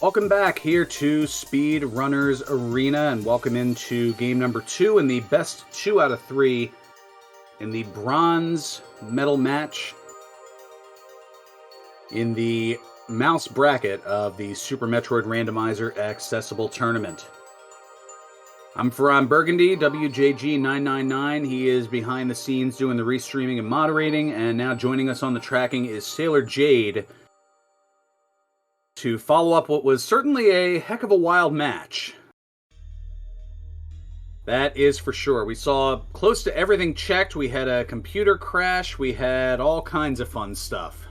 Welcome back here to Speed Runners Arena, and welcome into game number 2 in the best 2 out of 3 in the bronze medal match in the mouse bracket of the Super Metroid Randomizer Accessible Tournament. I'm Ferran Burgundy, WJG999. He is behind the scenes doing the restreaming and moderating, and now joining us on the tracking is Sailor Jade to follow up what was certainly a heck of a wild match. That is for sure. We saw close to everything checked. We had a computer crash. We had all kinds of fun stuff.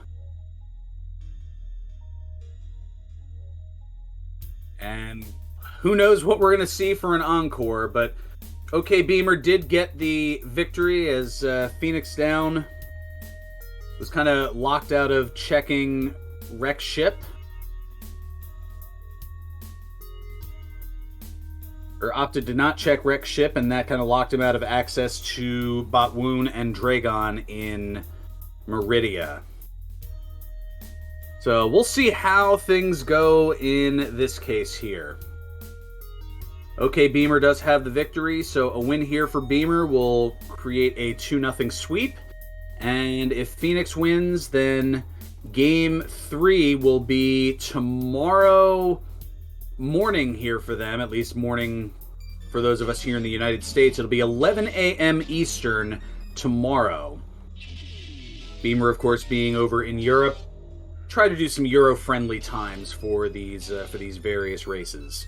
And who knows what we're going to see for an encore, but OK Beamer did get the victory as FenixDown was kind of locked out of checking wreck ship. Or opted to not check wreck ship, and that kind of locked him out of access to Botwoon and Dragon in Meridia. So we'll see how things go in this case here. OK Beamer does have the victory, so a win here for Beamer will create a 2-0 sweep. And if Phoenix wins, then Game 3 will be tomorrow morning here for them, at least morning for those of us here in the United States. It'll be 11 a.m. Eastern tomorrow. Beamer, of course, being over in Europe, try to do some Euro-friendly times for these various races.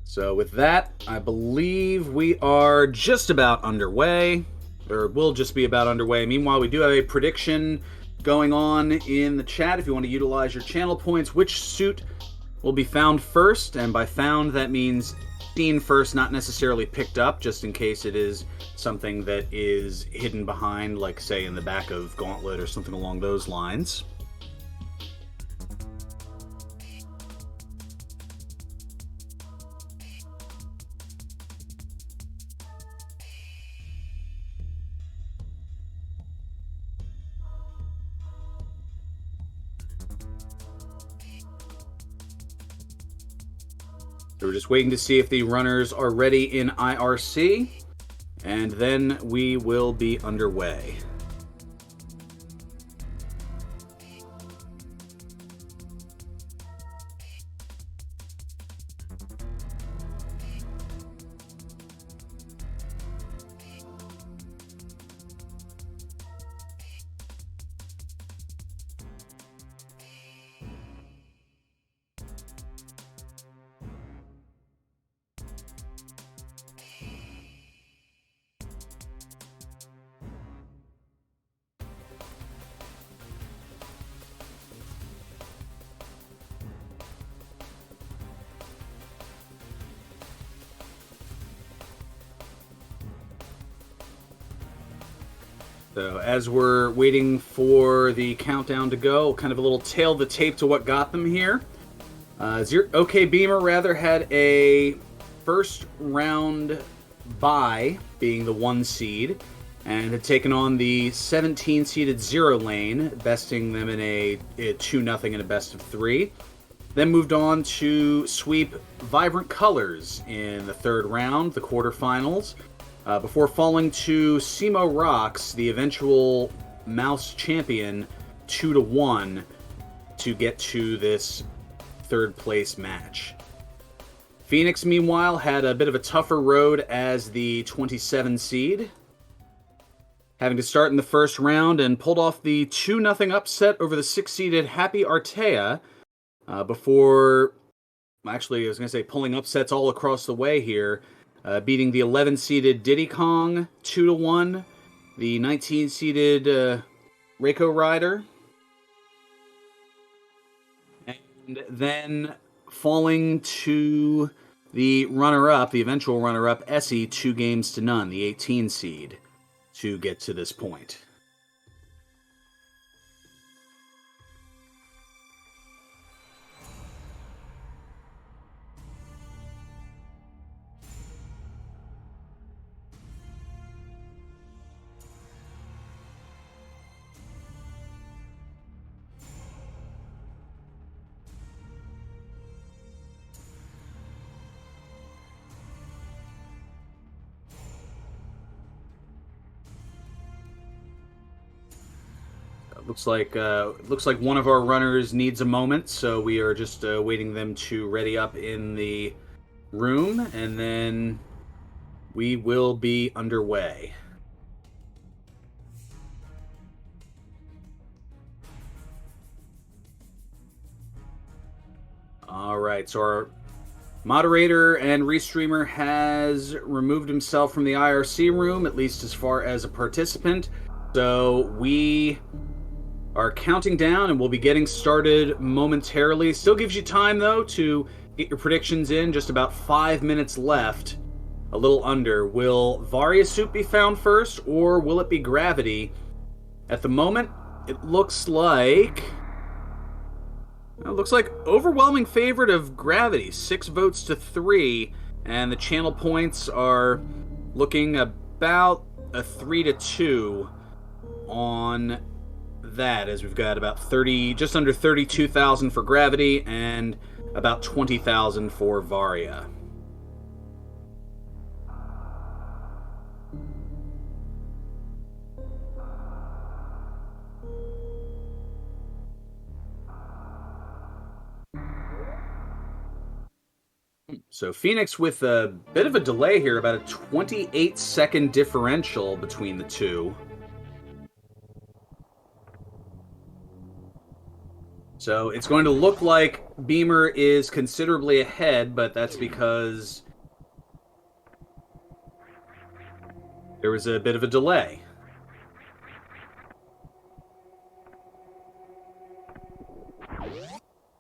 So with that, I believe we are just about underway, or will just be about underway. Meanwhile, we do have a prediction going on in the chat if you want to utilize your channel points. Which suit will be found first? And by found, that means seen first, not necessarily picked up, just in case it is something that is hidden behind, like, say, in the back of Gauntlet or something along those lines. So we're just waiting to see if the runners are ready in IRC, and then we will be underway. So as we're waiting for the countdown to go, kind of a little tail the tape to what got them here. OK Beamer rather had a first round bye, being the 1 seed, and had taken on the 17 seeded 0 lane, besting them in a 2-0 in a best of 3. Then moved on to sweep Vibrant Colors in the 3rd round, the quarterfinals. Before falling to Simo Rocks, the eventual mouse champion, 2-1 to get to this 3rd place match. Phoenix, meanwhile, had a bit of a tougher road as the 27 seed, having to start in the 1st round and pulled off the 2-0 upset over the 6-seeded Happy Artea before, actually, I was going to say pulling upsets all across the way here. Beating the 11-seeded Diddy Kong 2-1, the 19-seeded Reiko Rider, and then falling to the runner-up, the eventual runner-up, Essie, 2-0, the 18 seed, to get to this point. Looks like one of our runners needs a moment, so we are just waiting them to ready up in the room, and then we will be underway. All right, so our moderator and restreamer has removed himself from the IRC room, at least as far as a participant. So we are counting down, and we'll be getting started momentarily. Still gives you time, though, to get your predictions in. Just about 5 minutes left. A little under. Will Varia Soup be found first, or will it be Gravity? At the moment, it looks like overwhelming favorite of Gravity, 6 votes to 3, and the channel points are looking about a 3 to 2 on that, as we've got about just under 32,000 for Gravity and about 20,000 for Varia. So Phoenix with a bit of a delay here, about a 28-second differential between the two. So it's going to look like Beamer is considerably ahead, but that's because there was a bit of a delay.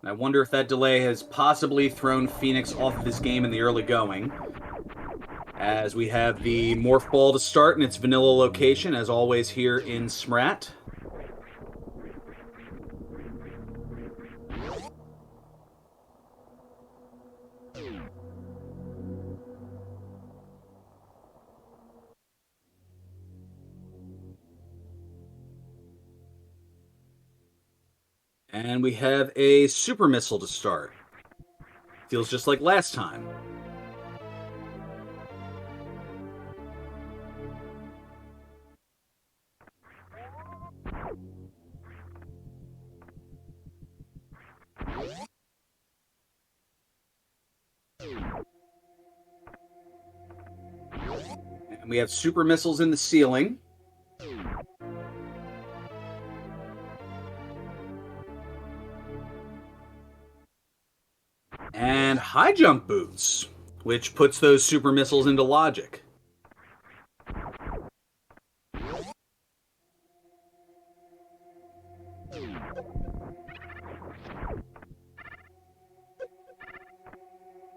I wonder if that delay has possibly thrown Phoenix off of this game in the early going. As we have the Morph Ball to start in its vanilla location, as always here in SMRAT. And we have a Super Missile to start. Feels just like last time. And we have Super Missiles in the ceiling. And high jump boots, which puts those super missiles into logic.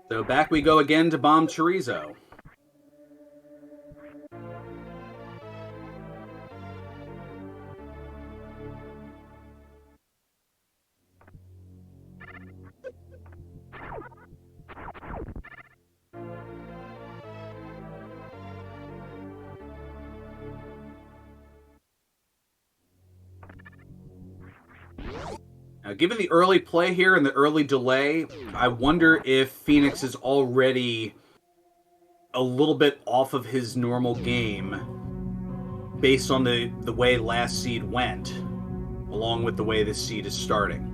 So back we go again to bomb chorizo. Now, given the early play here and the early delay, I wonder if Phoenix is already a little bit off of his normal game based on the way last seed went, along with the way this seed is starting.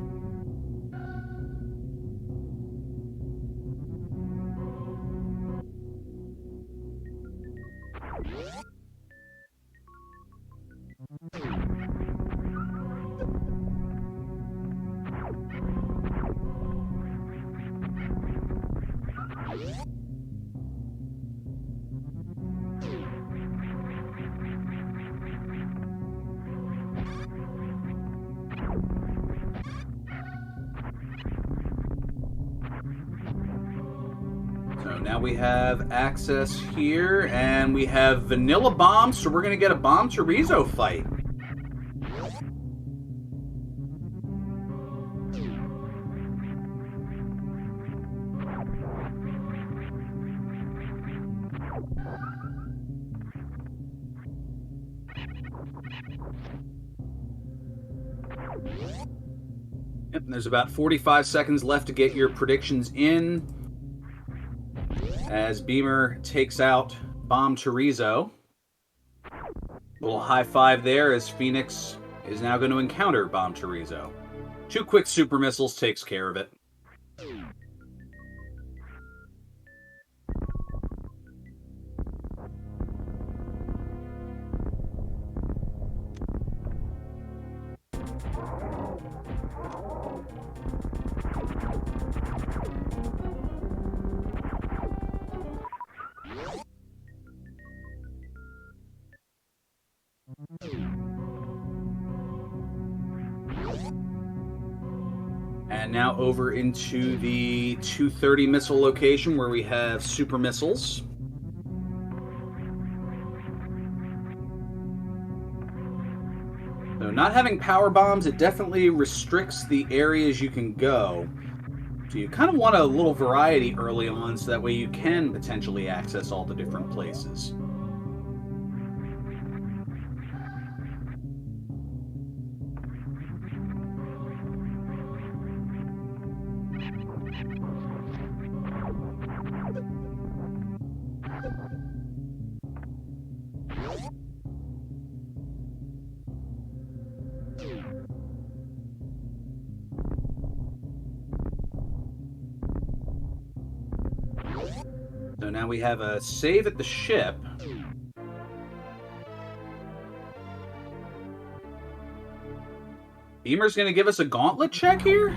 So now we have access here, and we have vanilla bombs, so we're going to get a bomb chorizo fight. Yep, there's about 45 seconds left to get your predictions in, as Beamer takes out bomb chorizo. Little high five there as Phoenix is now going to encounter Bomb Chorizo. 2 quick super missiles takes care of it. And now over into the 230 missile location where we have super missiles. So not having power bombs, it definitely restricts the areas you can go. So you kind of want a little variety early on so that way you can potentially access all the different places. So now we have a save at the ship. Beamer's going to give us a gauntlet check here?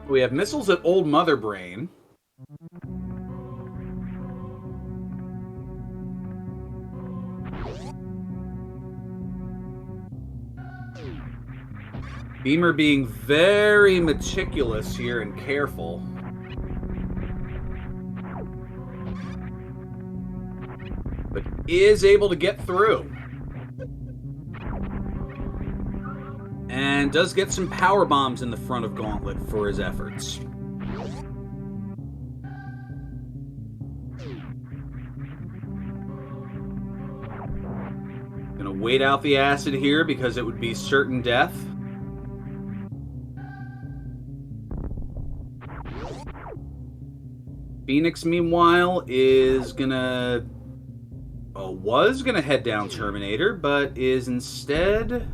We have missiles at Old Mother Brain. Beamer being very meticulous here and careful. But is able to get through. And does get some power bombs in the front of Gauntlet for his efforts. Gonna wait out the acid here because it would be certain death. Phoenix, meanwhile, is gonna... was gonna head down Terminator, but is instead...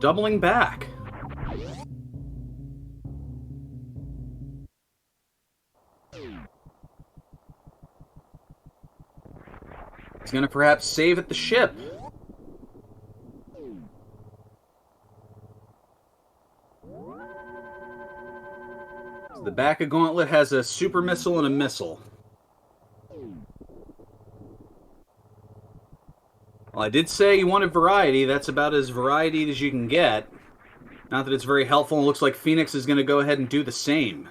doubling back. He's going to perhaps save at the ship. So the back of Gauntlet has a super missile and a missile. Well, I did say you wanted variety. That's about as variety as you can get. Not that it's very helpful. It looks like Phoenix is going to go ahead and do the same.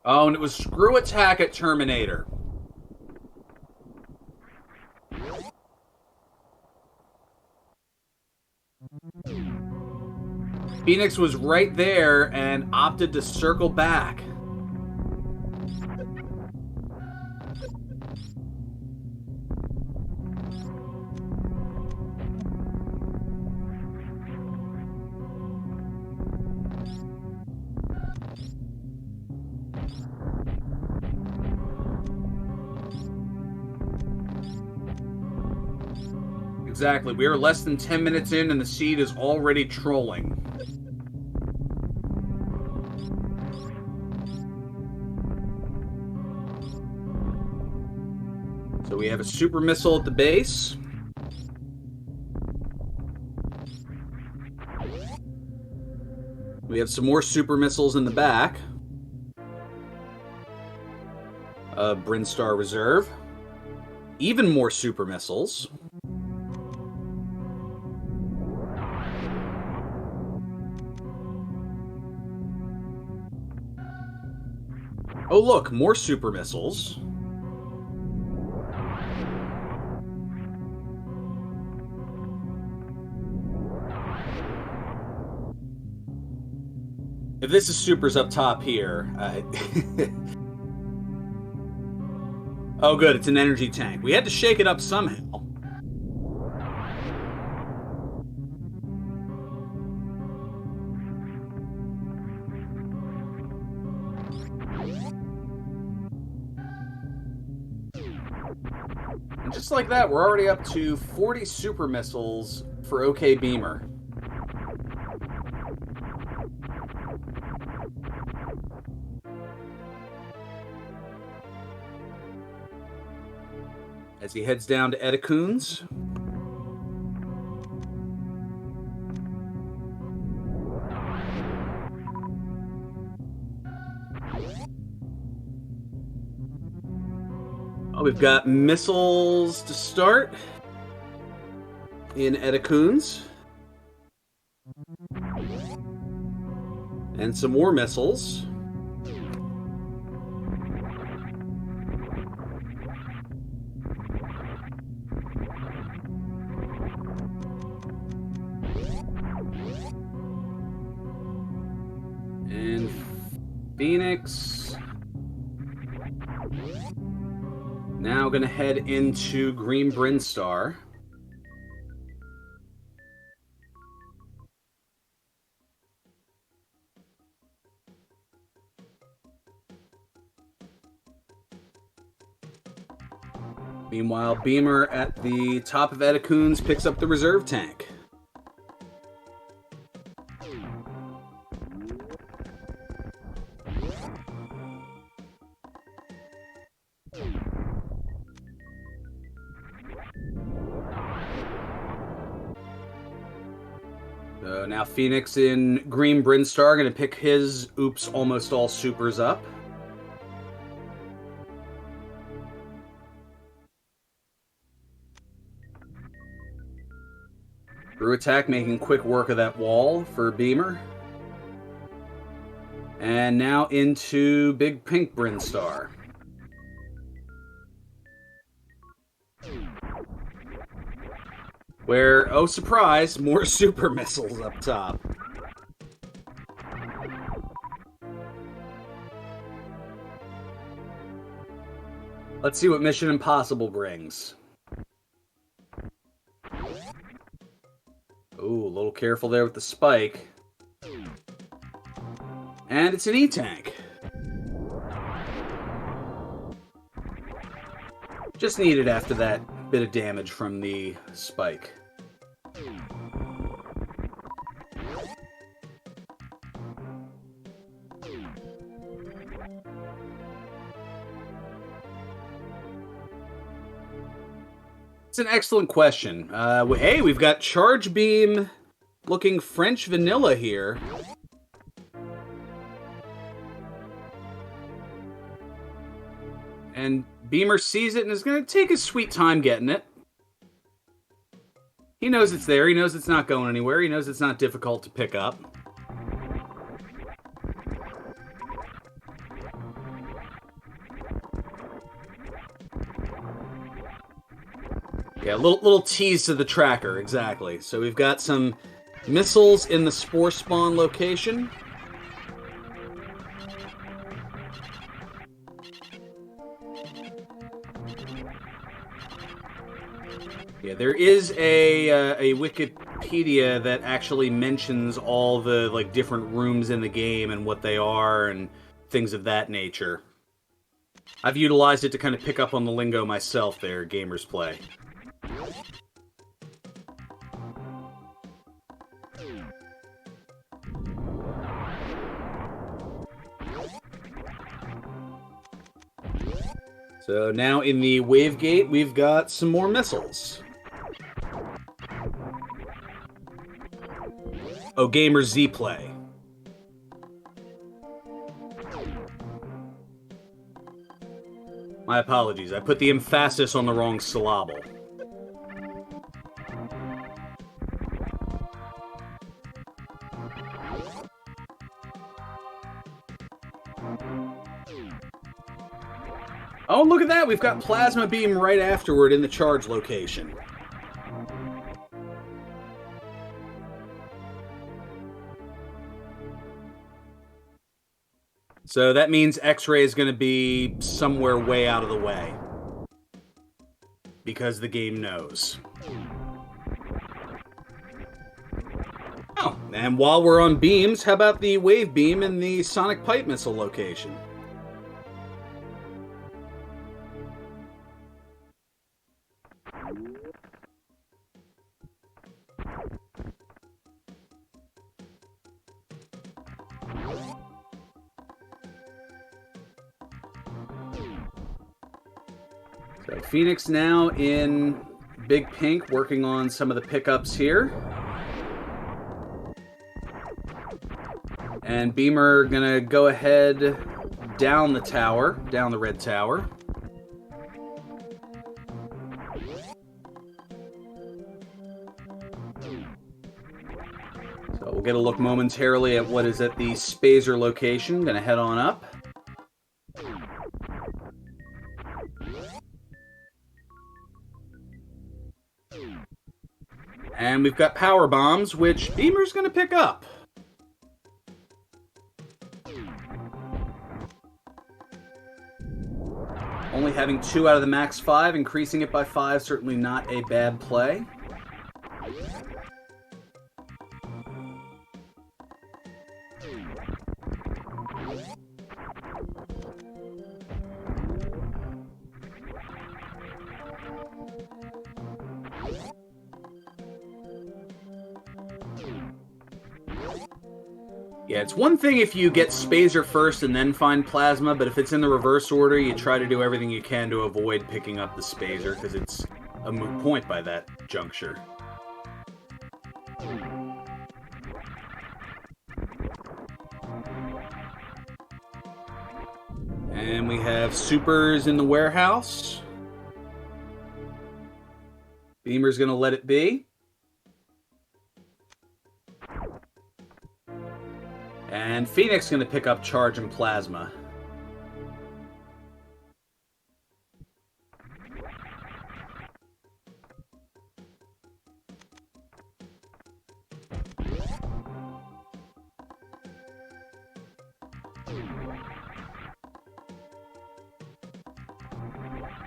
Oh, and it was screw attack at Terminator. Phoenix was right there and opted to circle back. Exactly. We are less than 10 minutes in and the seed is already trolling. So we have a super missile at the base. We have some more super missiles in the back. Brinstar Reserve. Even more super missiles. Oh, look, more super missiles. If this is supers up top here... Oh, good, it's an energy tank. We had to shake it up somehow. And just like that, we're already up to 40 super missiles for OK Beamer. As he heads down to Edicoons. Oh, we've got missiles to start in Edicoons. And some more missiles. And Phoenix. Now going to head into Green Brinstar. Meanwhile, Beamer at the top of Edicoons picks up the reserve tank. So now Phoenix in Green Brinstar going to pick his oops almost all supers up. Brew attack making quick work of that wall for Beamer. And now into Big Pink Brinstar. Where, oh surprise, more super missiles up top. Let's see what Mission Impossible brings. Ooh, a little careful there with the spike. And it's an E-Tank. Just needed after that bit of damage from the spike. It's an excellent question. Hey, we've got Charge Beam looking French vanilla here. And Beamer sees it and is going to take his sweet time getting it. He knows it's there. He knows it's not going anywhere. He knows it's not difficult to pick up. Yeah, little tease to the tracker, exactly. So we've got some missiles in the Spore Spawn location. Yeah, there is a Wikipedia that actually mentions all the like different rooms in the game and what they are and things of that nature. I've utilized it to kind of pick up on the lingo myself there, Gamers Play. So now in the wave gate, we've got some more missiles. Oh, Gamer Z Play. My apologies, I put the emphasis on the wrong syllable. Oh, look at that! We've got Plasma Beam right afterward in the charge location. So that means X-Ray is going to be somewhere way out of the way. Because the game knows. Oh, and while we're on beams, how about the Wave Beam in the Sonic Pipe Missile location? So Phoenix now in Big Pink, working on some of the pickups here. And Beamer gonna go ahead down the tower, down the red tower. So we'll get a look momentarily at what is at the Spazer location. Gonna head on up. And we've got power bombs, which Beamer's going to pick up. Only having 2 out of the max 5, increasing it by 5, certainly not a bad play. Yeah, it's one thing if you get Spazer first and then find Plasma, but if it's in the reverse order, you try to do everything you can to avoid picking up the Spazer, because it's a moot point by that juncture. And we have Supers in the warehouse. Beamer's going to let it be. And Phoenix going to pick up Charge and Plasma.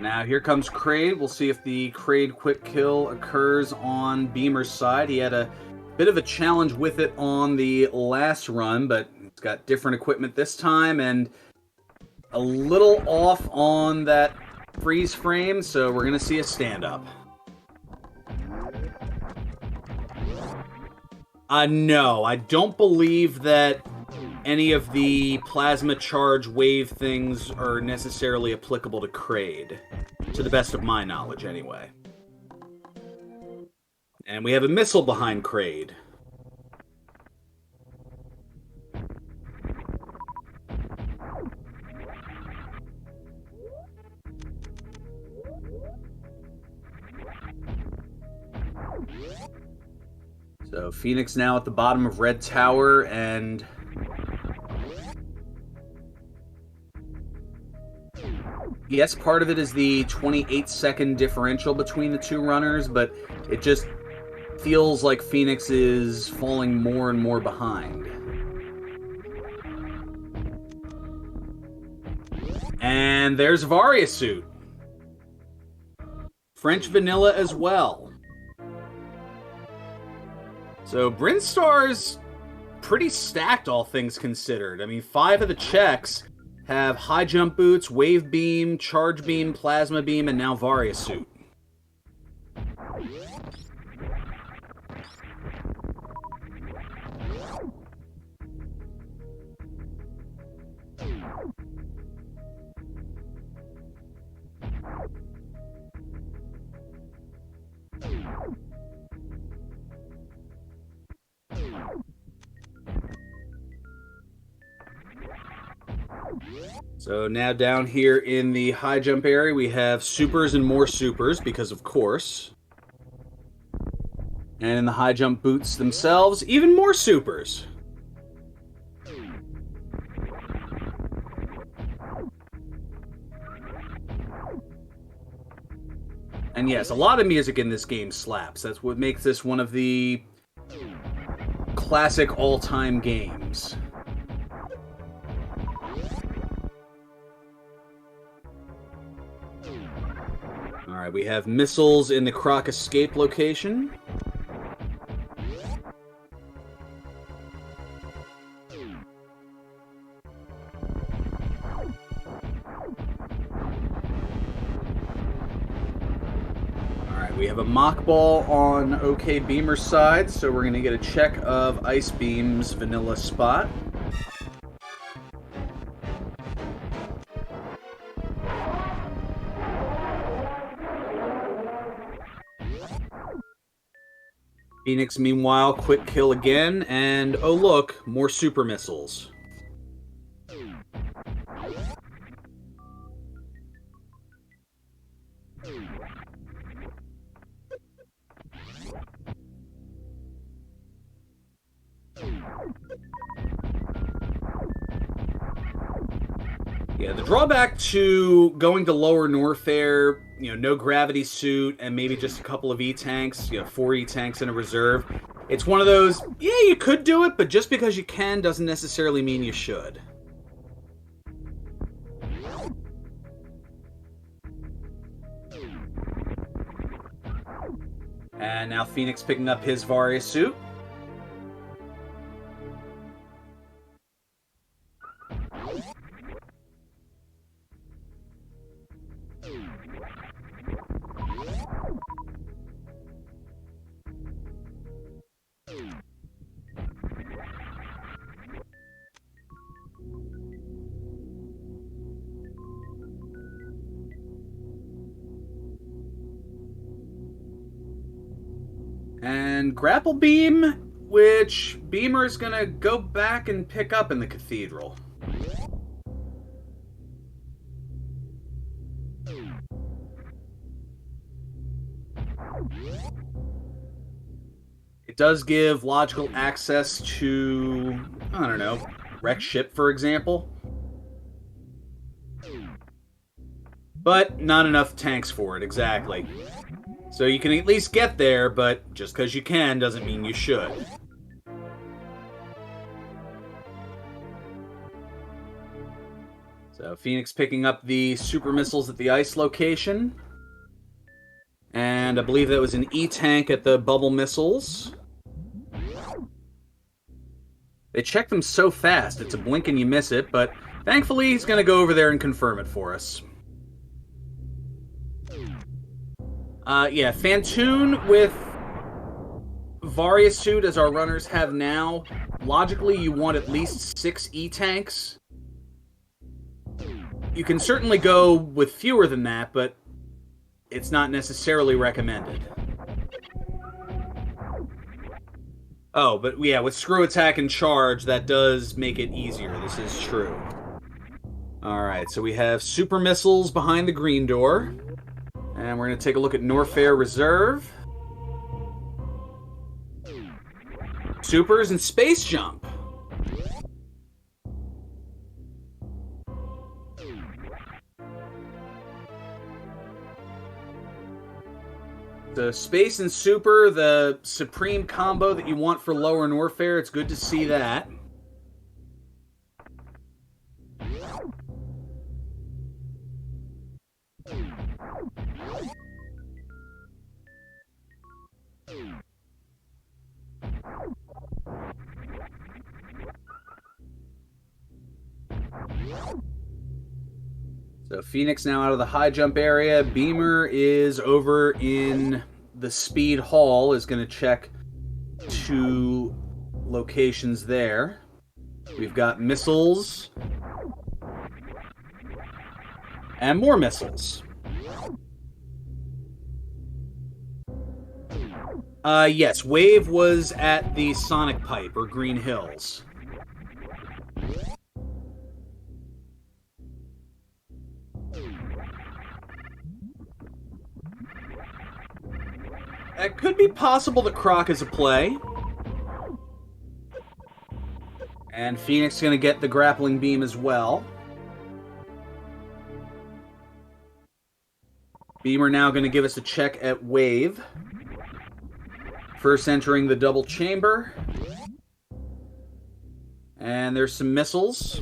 Now here comes Kraid. We'll see if the Kraid quick kill occurs on Beamer's side. He had a bit of a challenge with it on the last run, but it's got different equipment this time and a little off on that freeze frame, so we're going to see a stand-up. No, I don't believe that any of the plasma charge wave things are necessarily applicable to Kraid, to the best of my knowledge anyway. And we have a missile behind Kraid. So Phoenix now at the bottom of Red Tower, and yes, part of it is the 28-second differential between the two runners, but it just feels like Phoenix is falling more and more behind. And there's Varia Suit. French Vanilla as well. So Brinstar's pretty stacked, all things considered. I mean, 5 of the checks have high jump boots, wave beam, charge beam, plasma beam, and now Varia Suit. So now down here in the high jump area, we have supers and more supers, because of course. And in the high jump boots themselves, even more supers. And yes, a lot of music in this game slaps. That's what makes this one of the classic all-time games. Alright, we have missiles in the Croc escape location. We have a mock ball on OK Beamer's side, so we're going to get a check of Ice Beam's vanilla spot. Phoenix, meanwhile, quick kill again, and oh look, more super missiles. Yeah, the drawback to going to lower Norfair, no gravity suit and maybe just a couple of E-tanks, 4 E-tanks in a reserve. It's one of those, yeah, you could do it, but just because you can doesn't necessarily mean you should. And now Phoenix picking up his Varia suit. And Grapple Beam, which Beamer is going to go back and pick up in the Cathedral. It does give logical access to, I don't know, wreck ship, for example. But not enough tanks for it, exactly. So you can at least get there, but just because you can doesn't mean you should. So Phoenix picking up the super missiles at the ice location. And I believe that was an E-tank at the bubble missiles. They check them so fast, it's a blink and you miss it, but thankfully he's going to go over there and confirm it for us. Yeah, Fantoon with Varia suit as our runners have now. Logically, you want at least 6 E-tanks. You can certainly go with fewer than that, but it's not necessarily recommended. Oh, but yeah, with Screw Attack and Charge, that does make it easier. This is true. Alright, so we have super missiles behind the green door. And we're going to take a look at Norfair Reserve. Supers and Space Jump. The Space and Super, the supreme combo that you want for lower Norfair. It's good to see that. So Phoenix now out of the high jump area. Beamer is over in the speed hall, is going to check 2 locations there. We've got missiles. And more missiles. Yes, Wave was at the Sonic Pipe, or Green Hills. It could be possible that Croc is a play. And Phoenix is going to get the grappling beam as well. Beamer now going to give us a check at wave. First entering the double chamber. And there's some missiles.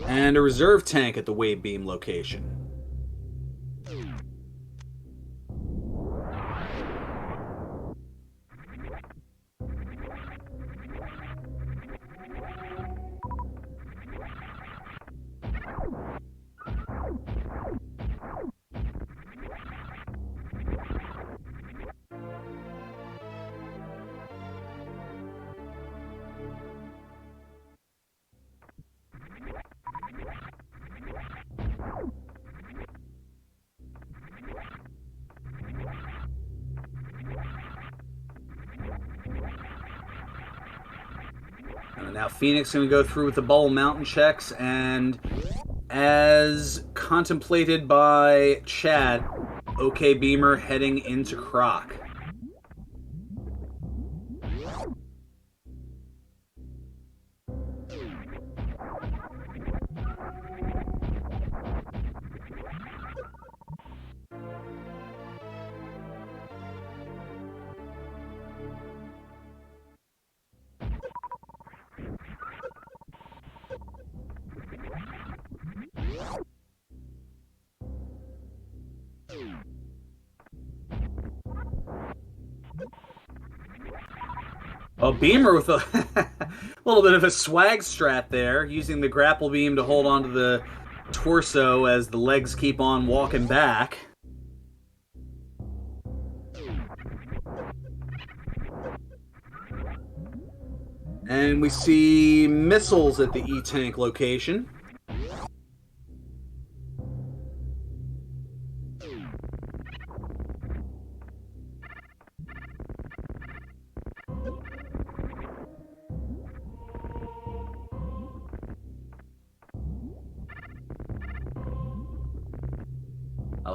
And a reserve tank at the wave beam location. Now Phoenix going to go through with the Bubble Mountain checks, and as contemplated by Chad, OK Beamer heading into Croc. Oh, Beamer with a little bit of a swag strat there, using the grapple beam to hold onto the torso as the legs keep on walking back. And we see missiles at the E-Tank location.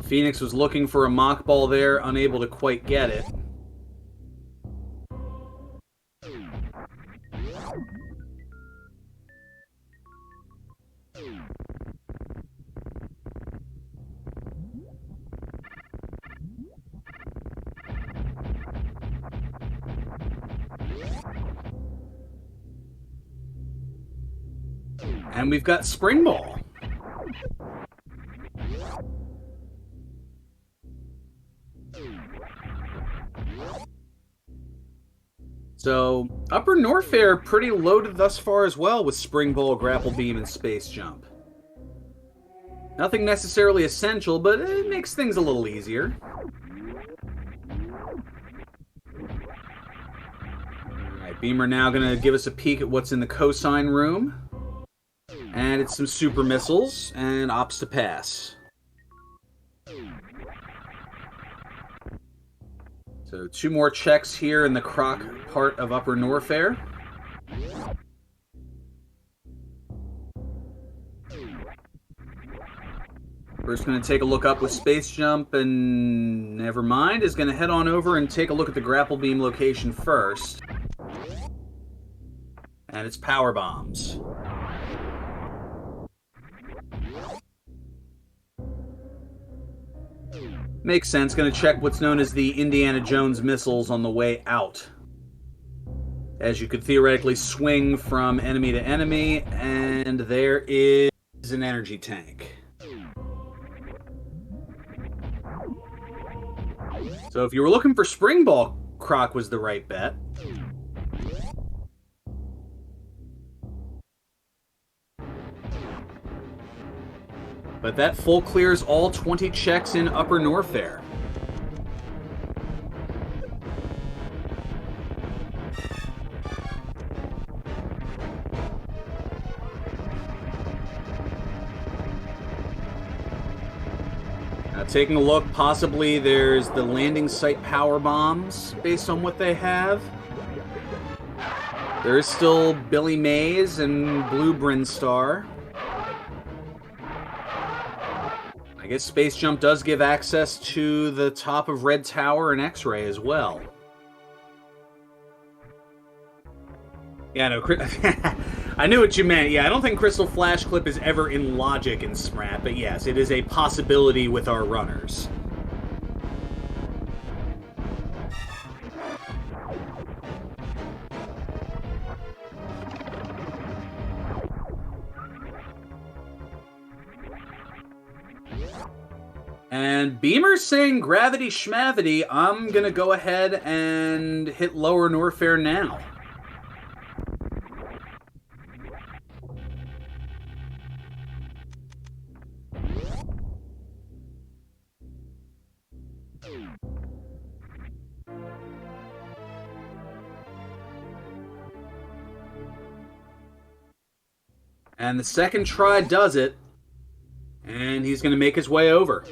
Phoenix was looking for a mock ball there, unable to quite get it. And we've got Spring Ball. So, Upper Norfair pretty loaded thus far as well with Spring Ball, Grapple Beam, and Space Jump. Nothing necessarily essential, but it makes things a little easier. Alright, Beamer now going to give us a peek at what's in the cosine room. And it's some super missiles and ops to pass. So 2 more checks here in the Croc part of Upper Norfair. First going to take a look up with Space Jump, and never mind, is going to head on over and take a look at the Grapple Beam location first. And it's Power Bombs. Makes sense. Going to check what's known as the Indiana Jones missiles on the way out, as you could theoretically swing from enemy to enemy, and there is an energy tank. So if you were looking for Spring Ball, Croc was the right bet. But that full clears all 20 checks in Upper Norfair. Now taking a look, possibly there's the landing site power bombs based on what they have. There is still Billy Mays and Blue Brinstar. I guess Space Jump does give access to the top of Red Tower and X-Ray as well. Yeah, no, I knew what you meant. Yeah, I don't think Crystal Flash Clip is ever in logic in SMRAT, but yes, it is a possibility with our runners. And Beamer's saying gravity schmavity. I'm gonna go ahead and hit Lower Norfair now. And the second try does it. And he's gonna make his way over.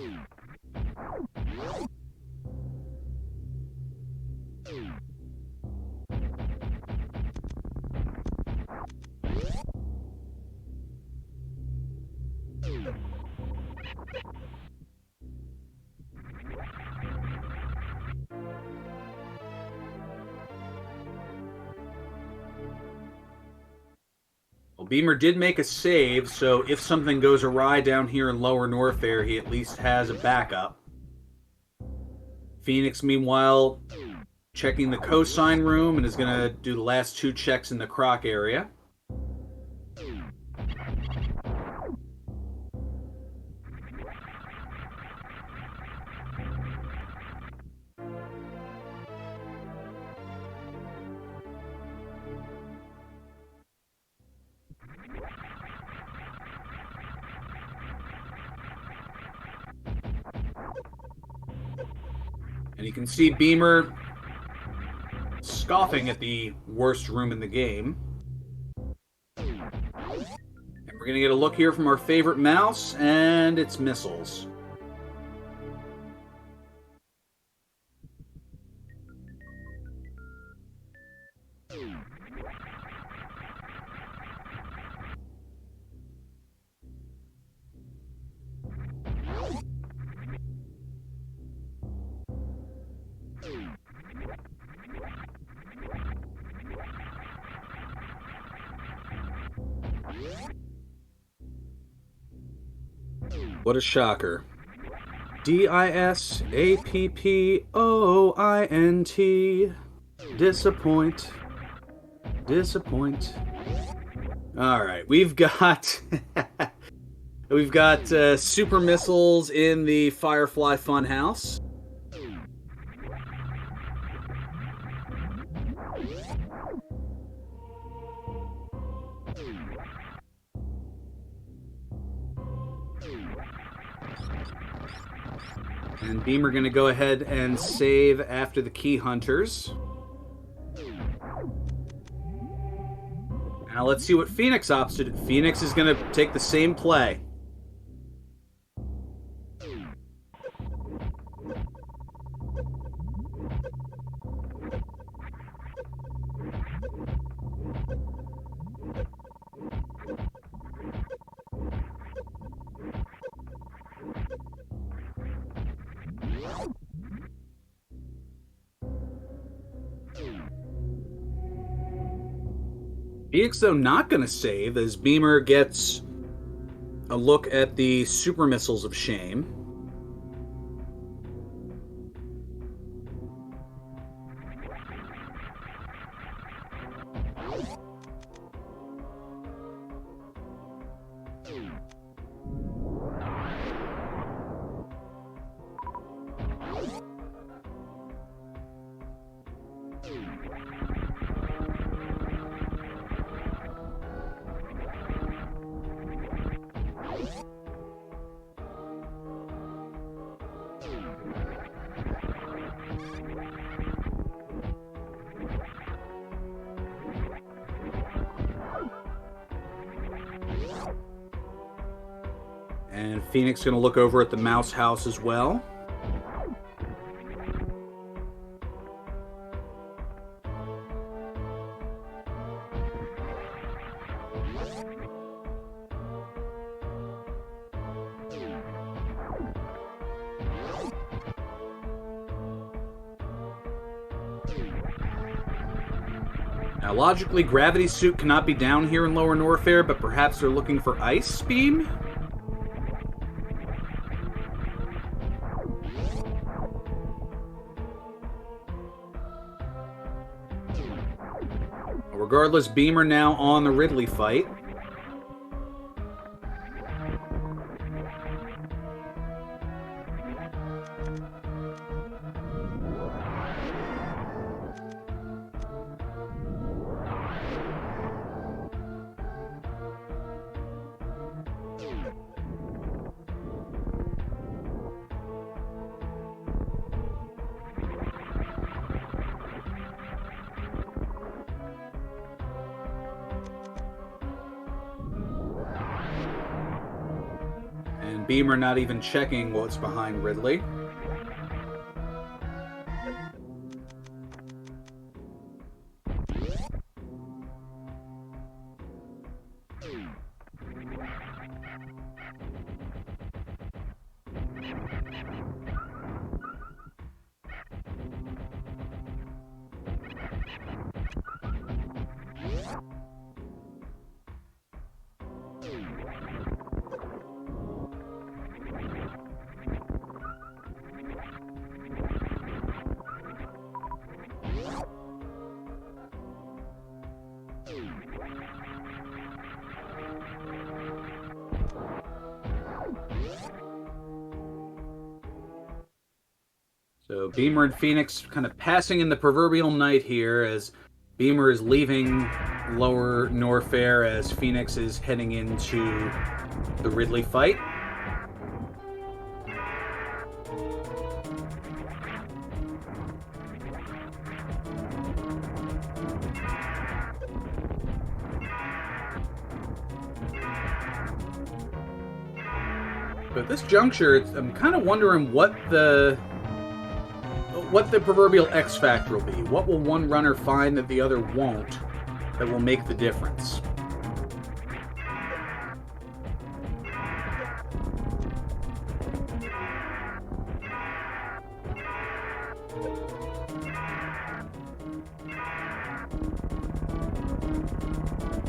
Well, Beamer did make a save, so if something goes awry down here in Lower Norfair, he at least has a backup. Phoenix, meanwhile, checking the cosine room and is going to do the last two checks in the croc area. And you can see Beamer scoffing at the worst room in the game. And we're going to get a look here from our favorite mouse, and it's missiles. What a shocker. DISAPPOINT. Disappoint. Disappoint. Alright, we've got... we've got super missiles in the Firefly Funhouse. And Beamer going to go ahead and save after the Key Hunters. Now let's see what Phoenix opts to do. Phoenix is going to take the same play. Phoenix, though, not going to save as Beamer gets a look at the super missiles of shame. And Phoenix going to look over at the mouse house as well. Now, logically, Gravity Suit cannot be down here in Lower Norfair, but perhaps they're looking for Ice Beam? Regardless, Beamer now on the Ridley fight. Beamer not even checking what's behind Ridley. So Beamer and Phoenix kind of passing in the proverbial night here as Beamer is leaving Lower Norfair as Phoenix is heading into the Ridley fight. But at this juncture, I'm kind of wondering what the proverbial X factor will be. What will one runner find that the other won't that will make the difference?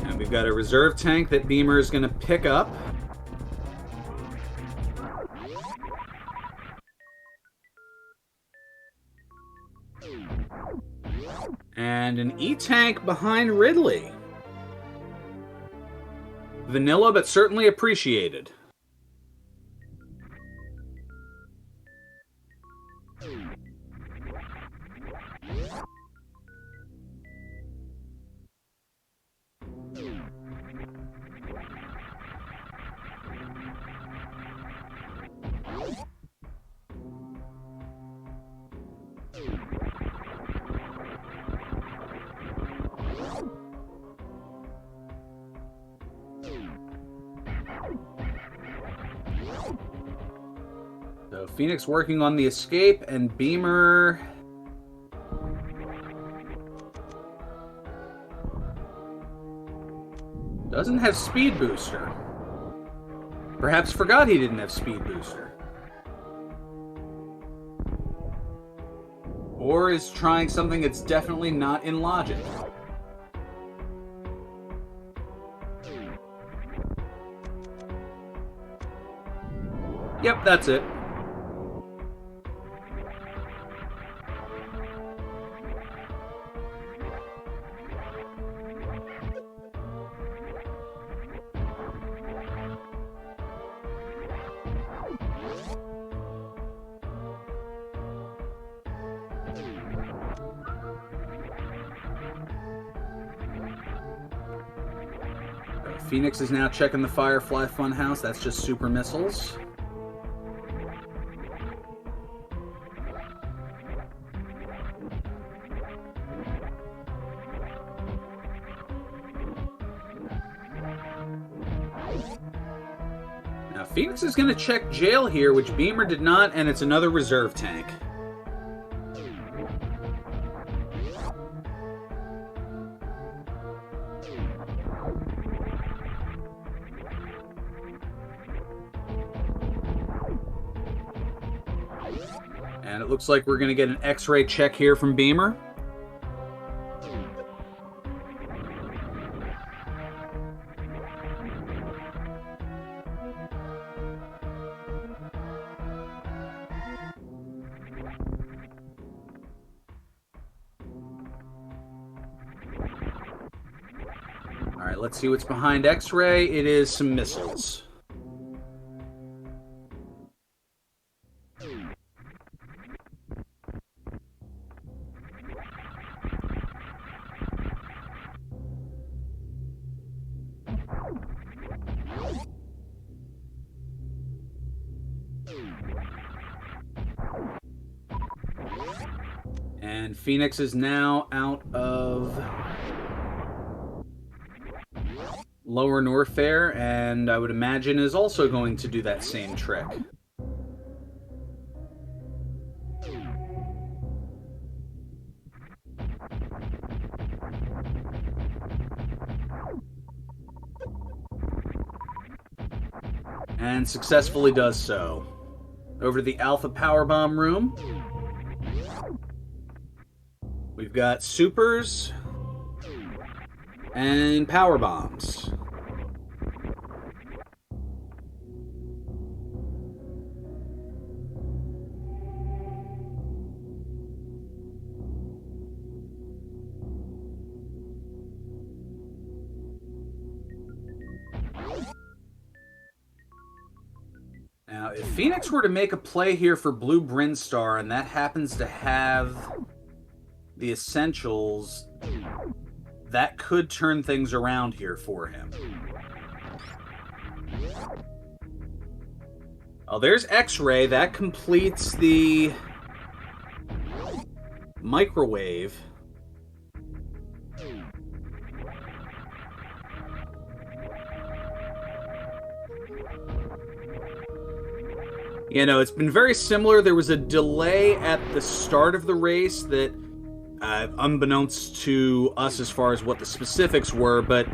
And we've got a reserve tank that Beamer is going to pick up. And an E-Tank behind Ridley. Vanilla, but certainly appreciated. So Phoenix working on the escape, and Beamer doesn't have speed booster. Perhaps forgot he didn't have speed booster. Or is trying something that's definitely not in logic. Yep, that's it. Phoenix is now checking the Firefly Funhouse. That's just super missiles. Now Phoenix is going to check jail here, which Beamer did not, and it's another reserve tank. And it looks like we're going to get an X-ray check here from Beamer. Alright, let's see what's behind X-Ray. It is some missiles. And Phoenix is now out of Lower Norfair, and I would imagine is also going to do that same trick. And successfully does so. Over to the Alpha Powerbomb room. We've got supers and power bombs. Now, if Phoenix were to make a play here for Blue Brinstar, and that happens to have the essentials, that could turn things around here for him. Oh, there's X-Ray. That completes the microwave. You know, it's been very similar. There was a delay at the start of the race that, unbeknownst to us as far as what the specifics were, but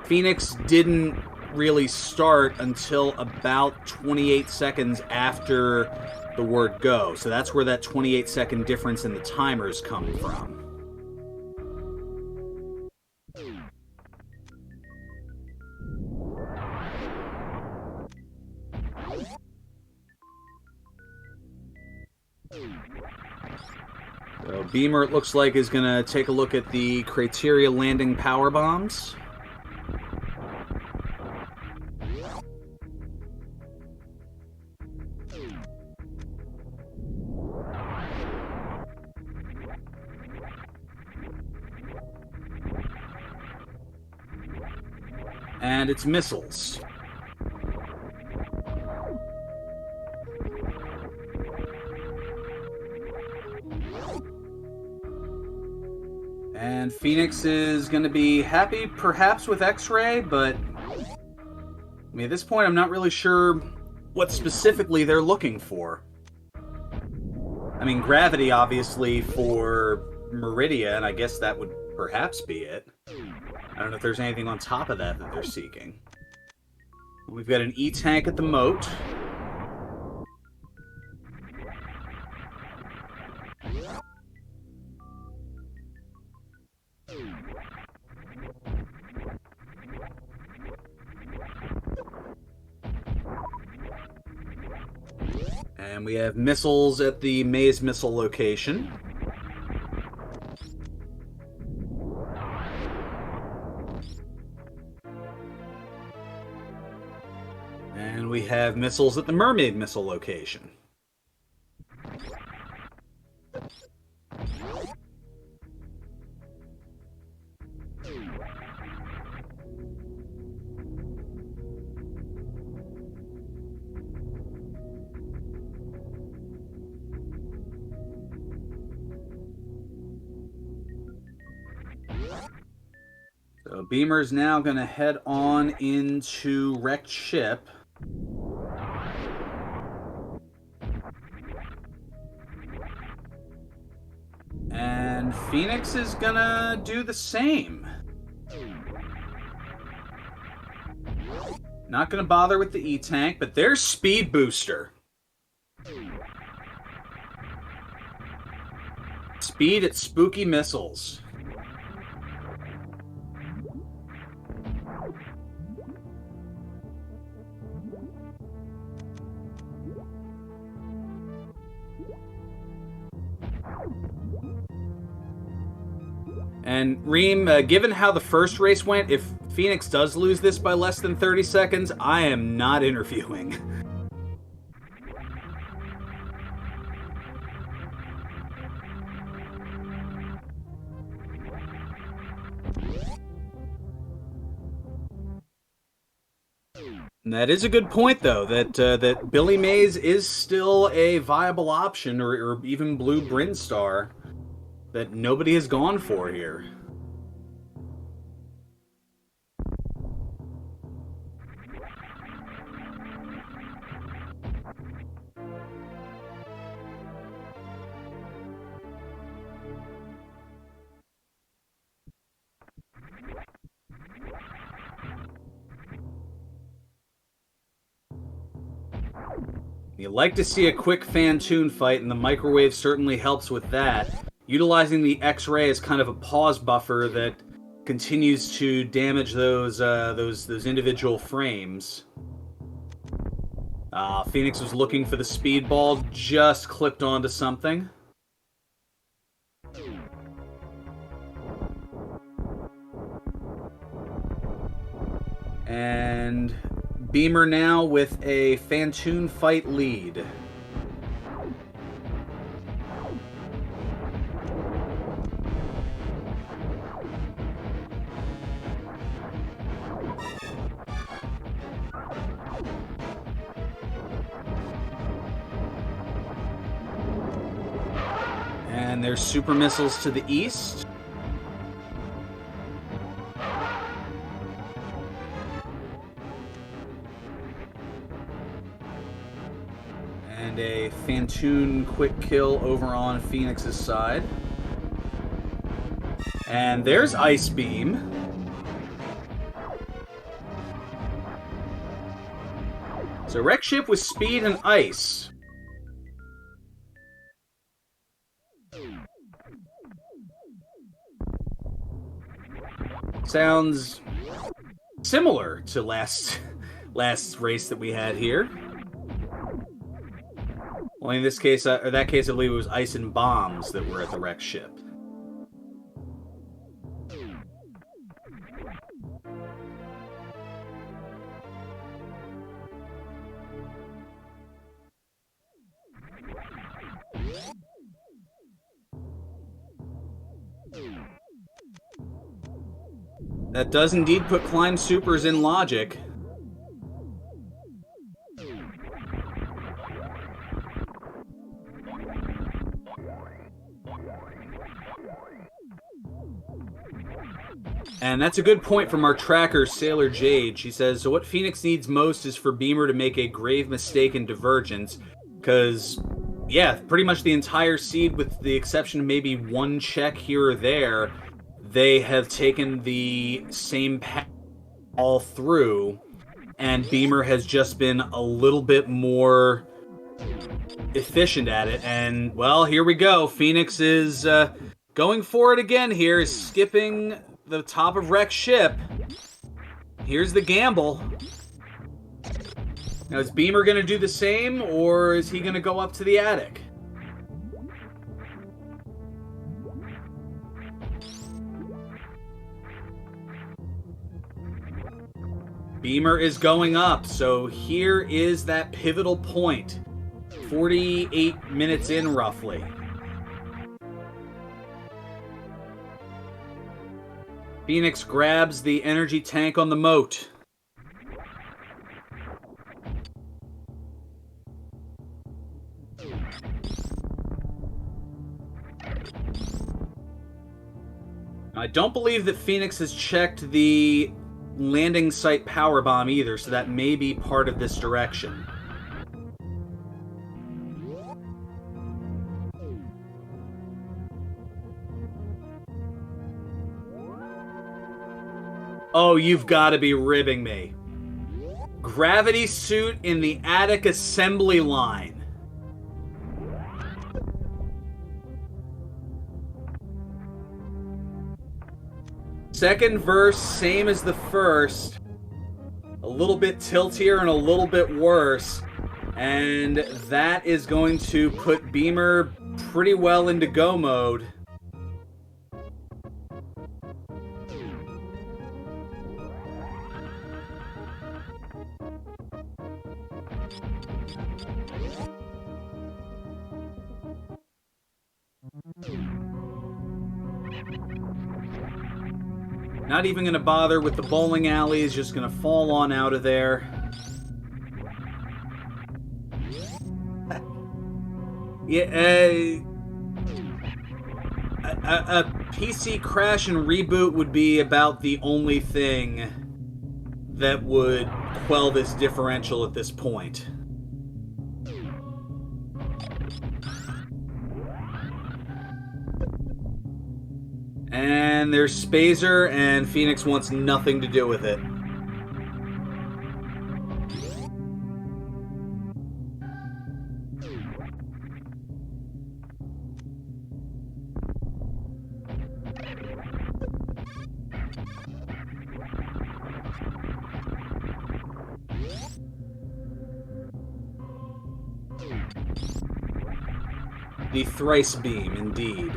Phoenix didn't really start until about 28 seconds after the word go. So that's where that 28-second difference in the timers come from. So Beamer, it looks like, is going to take a look at the Criteria landing power bombs. And it's missiles. And Phoenix is going to be happy, perhaps, with X-Ray, but I mean, at this point, I'm not really sure what specifically they're looking for. I mean, gravity, obviously, for Meridia, and I guess that would perhaps be it. I don't know if there's anything on top of that that they're seeking. We've got an E-tank at the moat. And we have missiles at the Maze missile location. And we have missiles at the Mermaid missile location. So Beamer's now going to head on into Wrecked Ship. And Phoenix is going to do the same. Not going to bother with the E-tank, but there's Speed Booster. Speed at spooky missiles. And Reem, given how the first race went, if Phoenix does lose this by less than 30 seconds, I am not interviewing. And that is a good point, though, that Billy Mays is still a viable option, or even Blue Brinstar, that nobody has gone for here. You like to see a quick Fantoon fight, and the microwave certainly helps with that. Utilizing the X-ray as kind of a pause buffer that continues to damage those individual frames. Phoenix was looking for the speedball, just clipped onto something. And Beamer now with a Fantoon fight lead. And there's super missiles to the east. And a Fantoon quick kill over on Phoenix's side. And there's Ice Beam. So wreck ship with speed and ice. Sounds similar to last race that we had here. Well, in this case, or that case, I believe it was ice and bombs that were at the wreck ship. That does indeed put Climb Supers in logic. And that's a good point from our tracker, Sailor Jade. She says, so what Phoenix needs most is for Beamer to make a grave mistake in Divergence. Because, yeah, pretty much the entire seed, with the exception of maybe one check here or there, they have taken the same path all through, and Beamer has just been a little bit more efficient at it. And, well, here we go. Phoenix is going for it again here, is skipping the top of wreck ship. Here's the gamble. Now, is Beamer going to do the same, or is he going to go up to the attic? Beamer is going up, so here is that pivotal point. 48 minutes in, roughly. Phoenix grabs the energy tank on the moat. I don't believe that Phoenix has checked the landing site power bomb either, so that may be part of this direction. Oh, you've got to be ribbing me. Gravity suit in the attic assembly line. Second verse, same as the first. A little bit tiltier and a little bit worse. And that is going to put Beamer pretty well into go mode. Not even going to bother with the bowling alley. Is just going to fall on out of there. Yeah, a PC crash and reboot would be about the only thing that would quell this differential at this point. And there's Spazer, and Phoenix wants nothing to do with it. The thrice beam, indeed.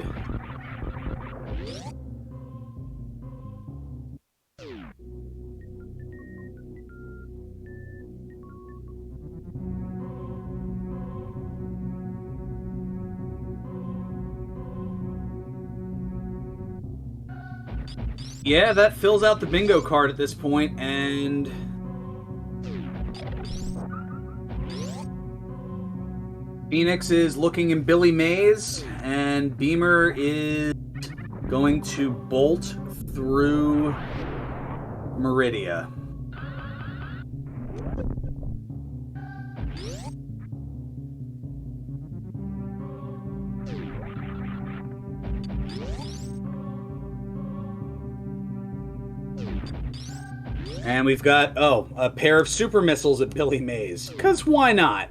Yeah, that fills out the bingo card at this point, and Phoenix is looking in Billy Mays, and Beamer is going to bolt through Meridia. And we've got, a pair of super missiles at Billy Mays. Because why not?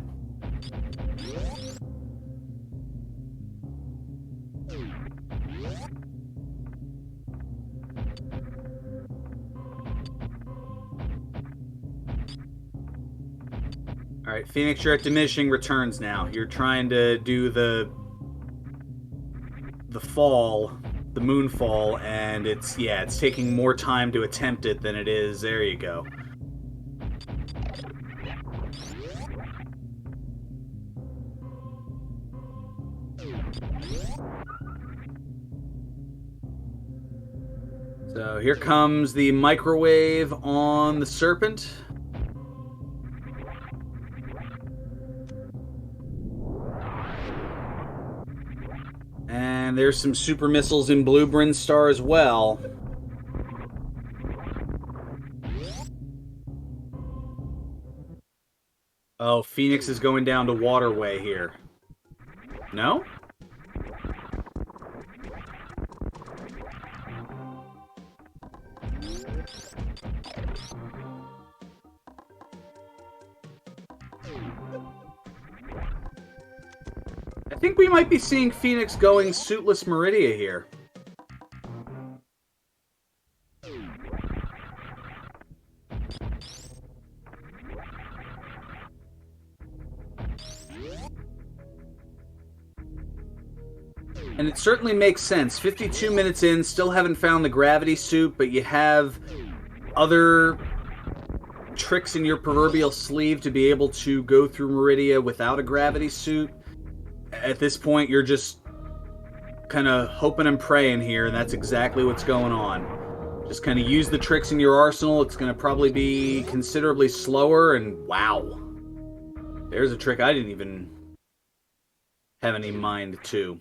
Alright, Phoenix, you're at diminishing returns now. You're trying to do the fall, the moonfall, and it's taking more time to attempt it than it is. There you go. So here comes the microwave on the Serpent. And there's some super missiles in Blue Bryn Star as well. Oh, Phoenix is going down to Waterway here. No? I think we might be seeing Phoenix going suitless Meridia here. And it certainly makes sense. 52 minutes in, still haven't found the gravity suit, but you have other tricks in your proverbial sleeve to be able to go through Meridia without a gravity suit. At this point, you're just kind of hoping and praying here, and that's exactly what's going on. Just kind of use the tricks in your arsenal. It's going to probably be considerably slower, and wow. There's a trick I didn't even have any mind to.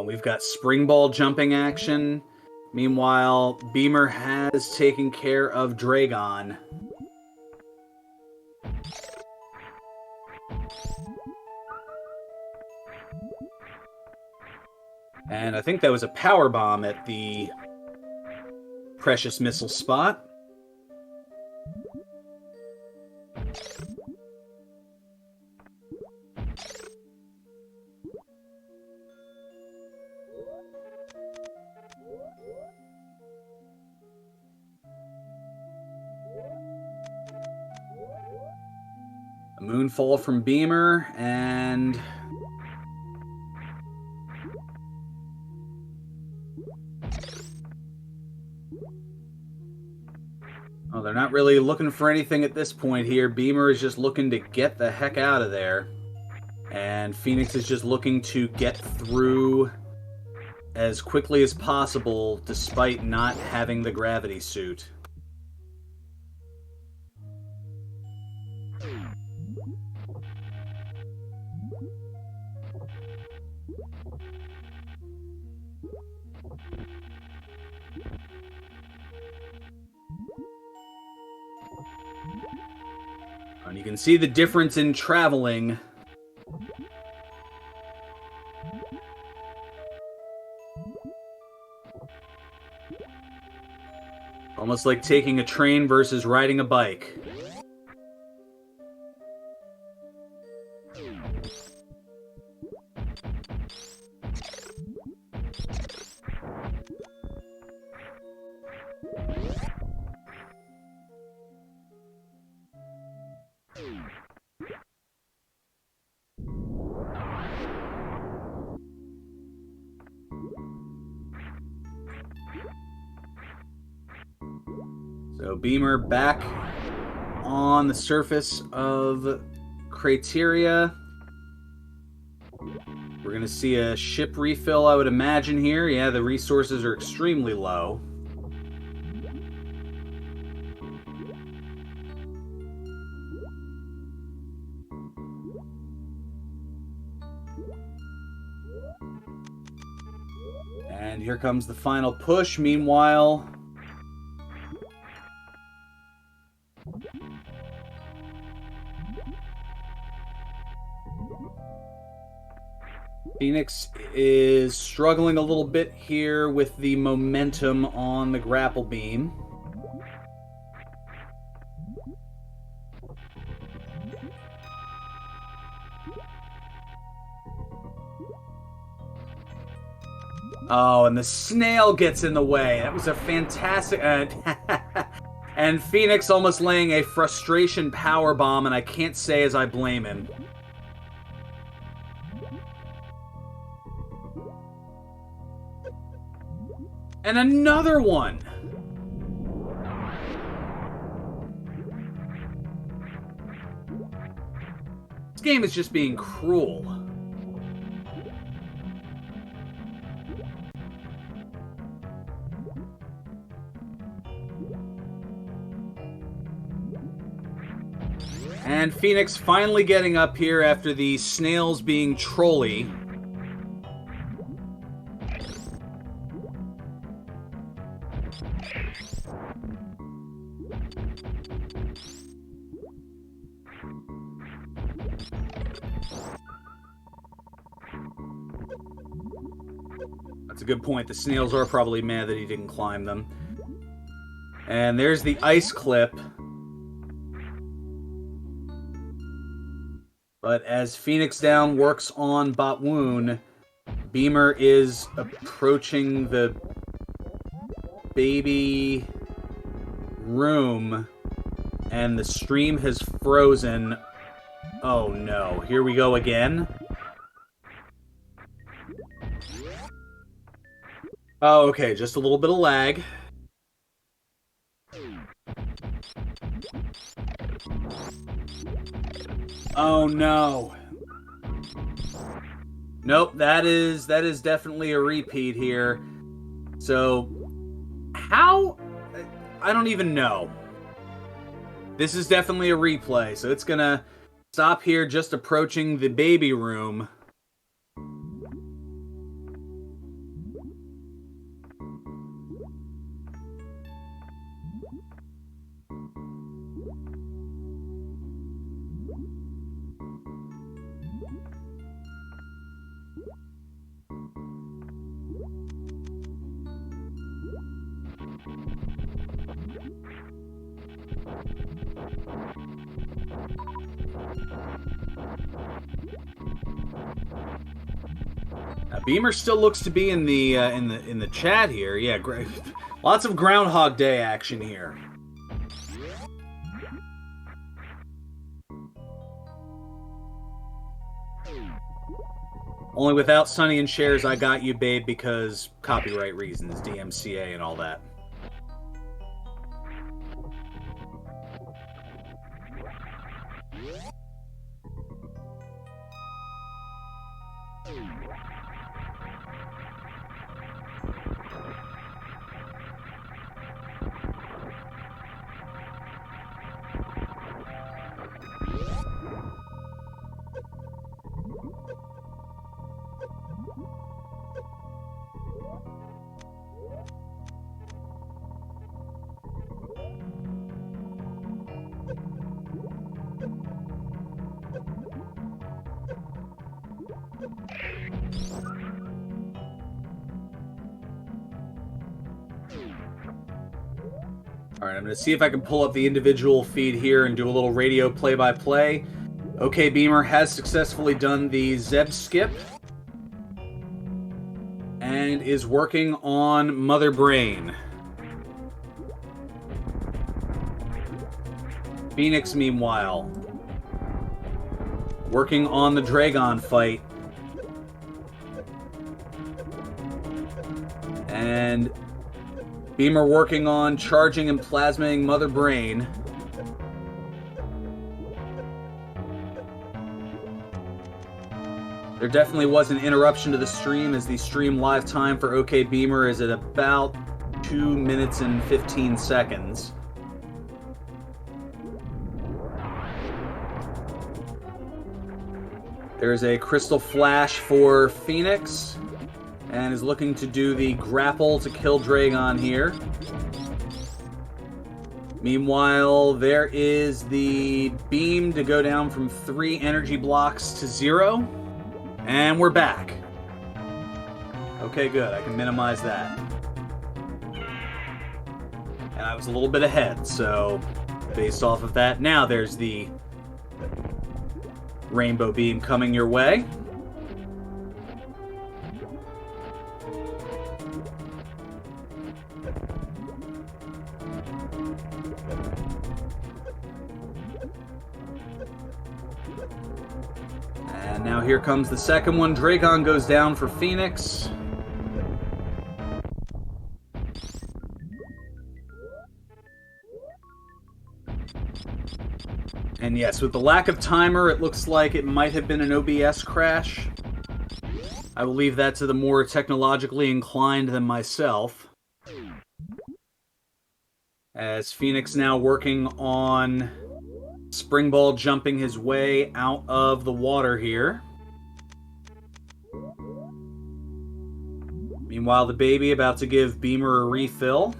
We've got spring ball jumping action. Meanwhile, Beamer has taken care of Dragon. And I think that was a power bomb at the precious missile spot. A moonfall from Beamer, and oh, they're not really looking for anything at this point here. Beamer is just looking to get the heck out of there. And Phoenix is just looking to get through as quickly as possible despite not having the gravity suit. And you can see the difference in traveling. Almost like taking a train versus riding a bike. So Beamer back on the surface of Crateria. We're going to see a ship refill, I would imagine, here. Yeah, the resources are extremely low. And here comes the final push. Meanwhile, Phoenix is struggling a little bit here with the momentum on the grapple beam. Oh, and the snail gets in the way. That was a fantastic... and Phoenix almost laying a frustration power bomb, and I can't say as I blame him. And another one! This game is just being cruel. And Phoenix finally getting up here after the snails being trolly. That's a good point. The snails are probably mad that he didn't climb them. And there's the ice clip. But as FenixDown works on Batwoon, Beamer is approaching the baby room, and the stream has frozen. Oh no, here we go again. Oh, okay, just a little bit of lag. Oh no. Nope, that is definitely a repeat here. So, how? I don't even know. This is definitely a replay, so it's gonna stop here just approaching the baby room. Beamer still looks to be in the chat here. Yeah, great. Lots of Groundhog Day action here. Only without Sonny and Cher's I Got You, Babe, because copyright reasons, DMCA and all that. I'm going to see if I can pull up the individual feed here and do a little radio play-by-play. OK Beamer has successfully done the Zeb skip and is working on Mother Brain. Phoenix, meanwhile, working on the Dragon fight. And Beamer working on charging and plasmaing Mother Brain. There definitely was an interruption to the stream, as the stream live time for OK Beamer is at about 2 minutes and 15 seconds. There's a Crystal Flash for Phoenix, and is looking to do the grapple to kill Dragon here. Meanwhile, there is the beam to go down from 3 energy blocks to 0. And we're back. Okay, good. I can minimize that. And I was a little bit ahead, so based off of that, now there's the rainbow beam coming your way. And now here comes the second one. Dragon goes down for Phoenix. And yes, with the lack of timer, it looks like it might have been an OBS crash. I will leave that to the more technologically inclined than myself. As Phoenix now working on Springball jumping his way out of the water here. Meanwhile, the baby about to give Beamer a refill.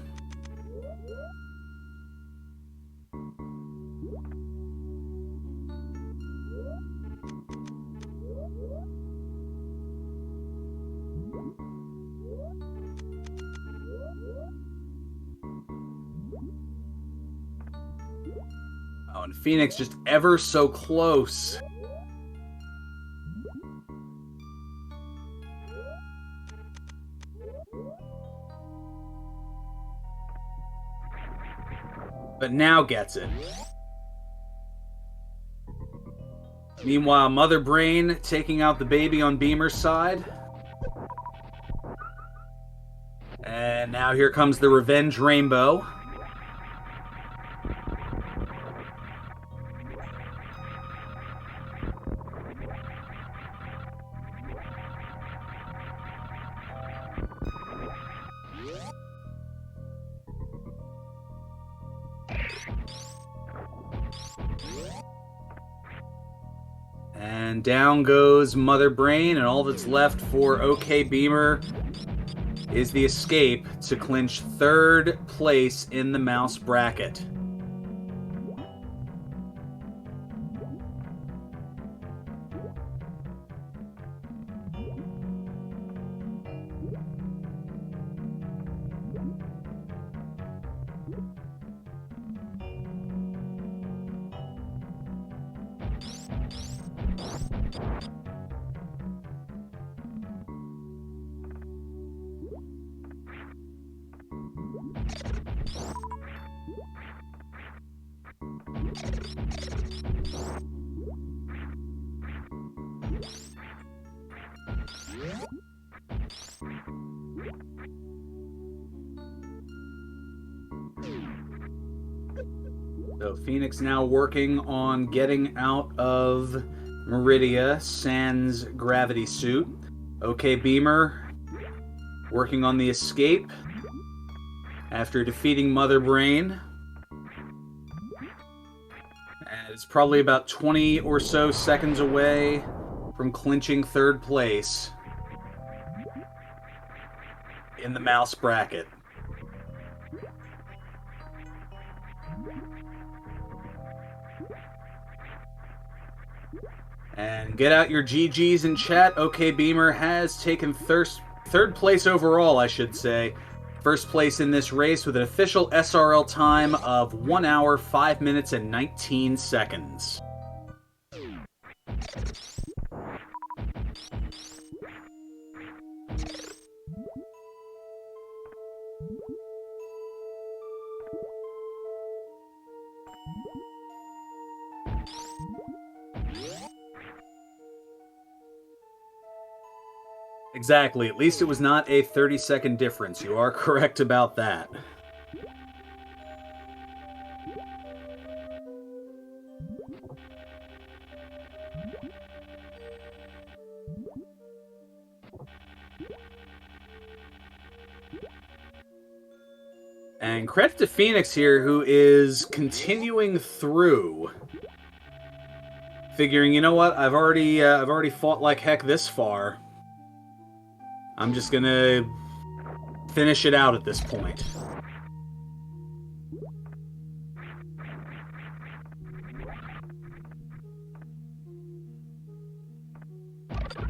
Oh, and Phoenix just ever so close. But now gets it. Meanwhile, Mother Brain taking out the baby on Beamer's side. And now here comes the Revenge Rainbow. And down goes Mother Brain, and all that's left for OK Beamer is the escape to clinch 3rd place in the mouse bracket. So Phoenix now working on getting out of Meridia sans gravity suit. OK Beamer working on the escape after defeating Mother Brain. And it's probably about 20 or so seconds away from clinching 3rd place in the mouse bracket. And get out your GGs in chat. OK Beamer has taken 3rd place overall, I should say. first place in this race with an official SRL time of 1 hour, 5 minutes, and 19 seconds. Exactly. At least it was not a 30-second difference. You are correct about that. And credit to Phoenix here, who is continuing through, figuring, you know what? I've already fought like heck this far. I'm just gonna finish it out at this point.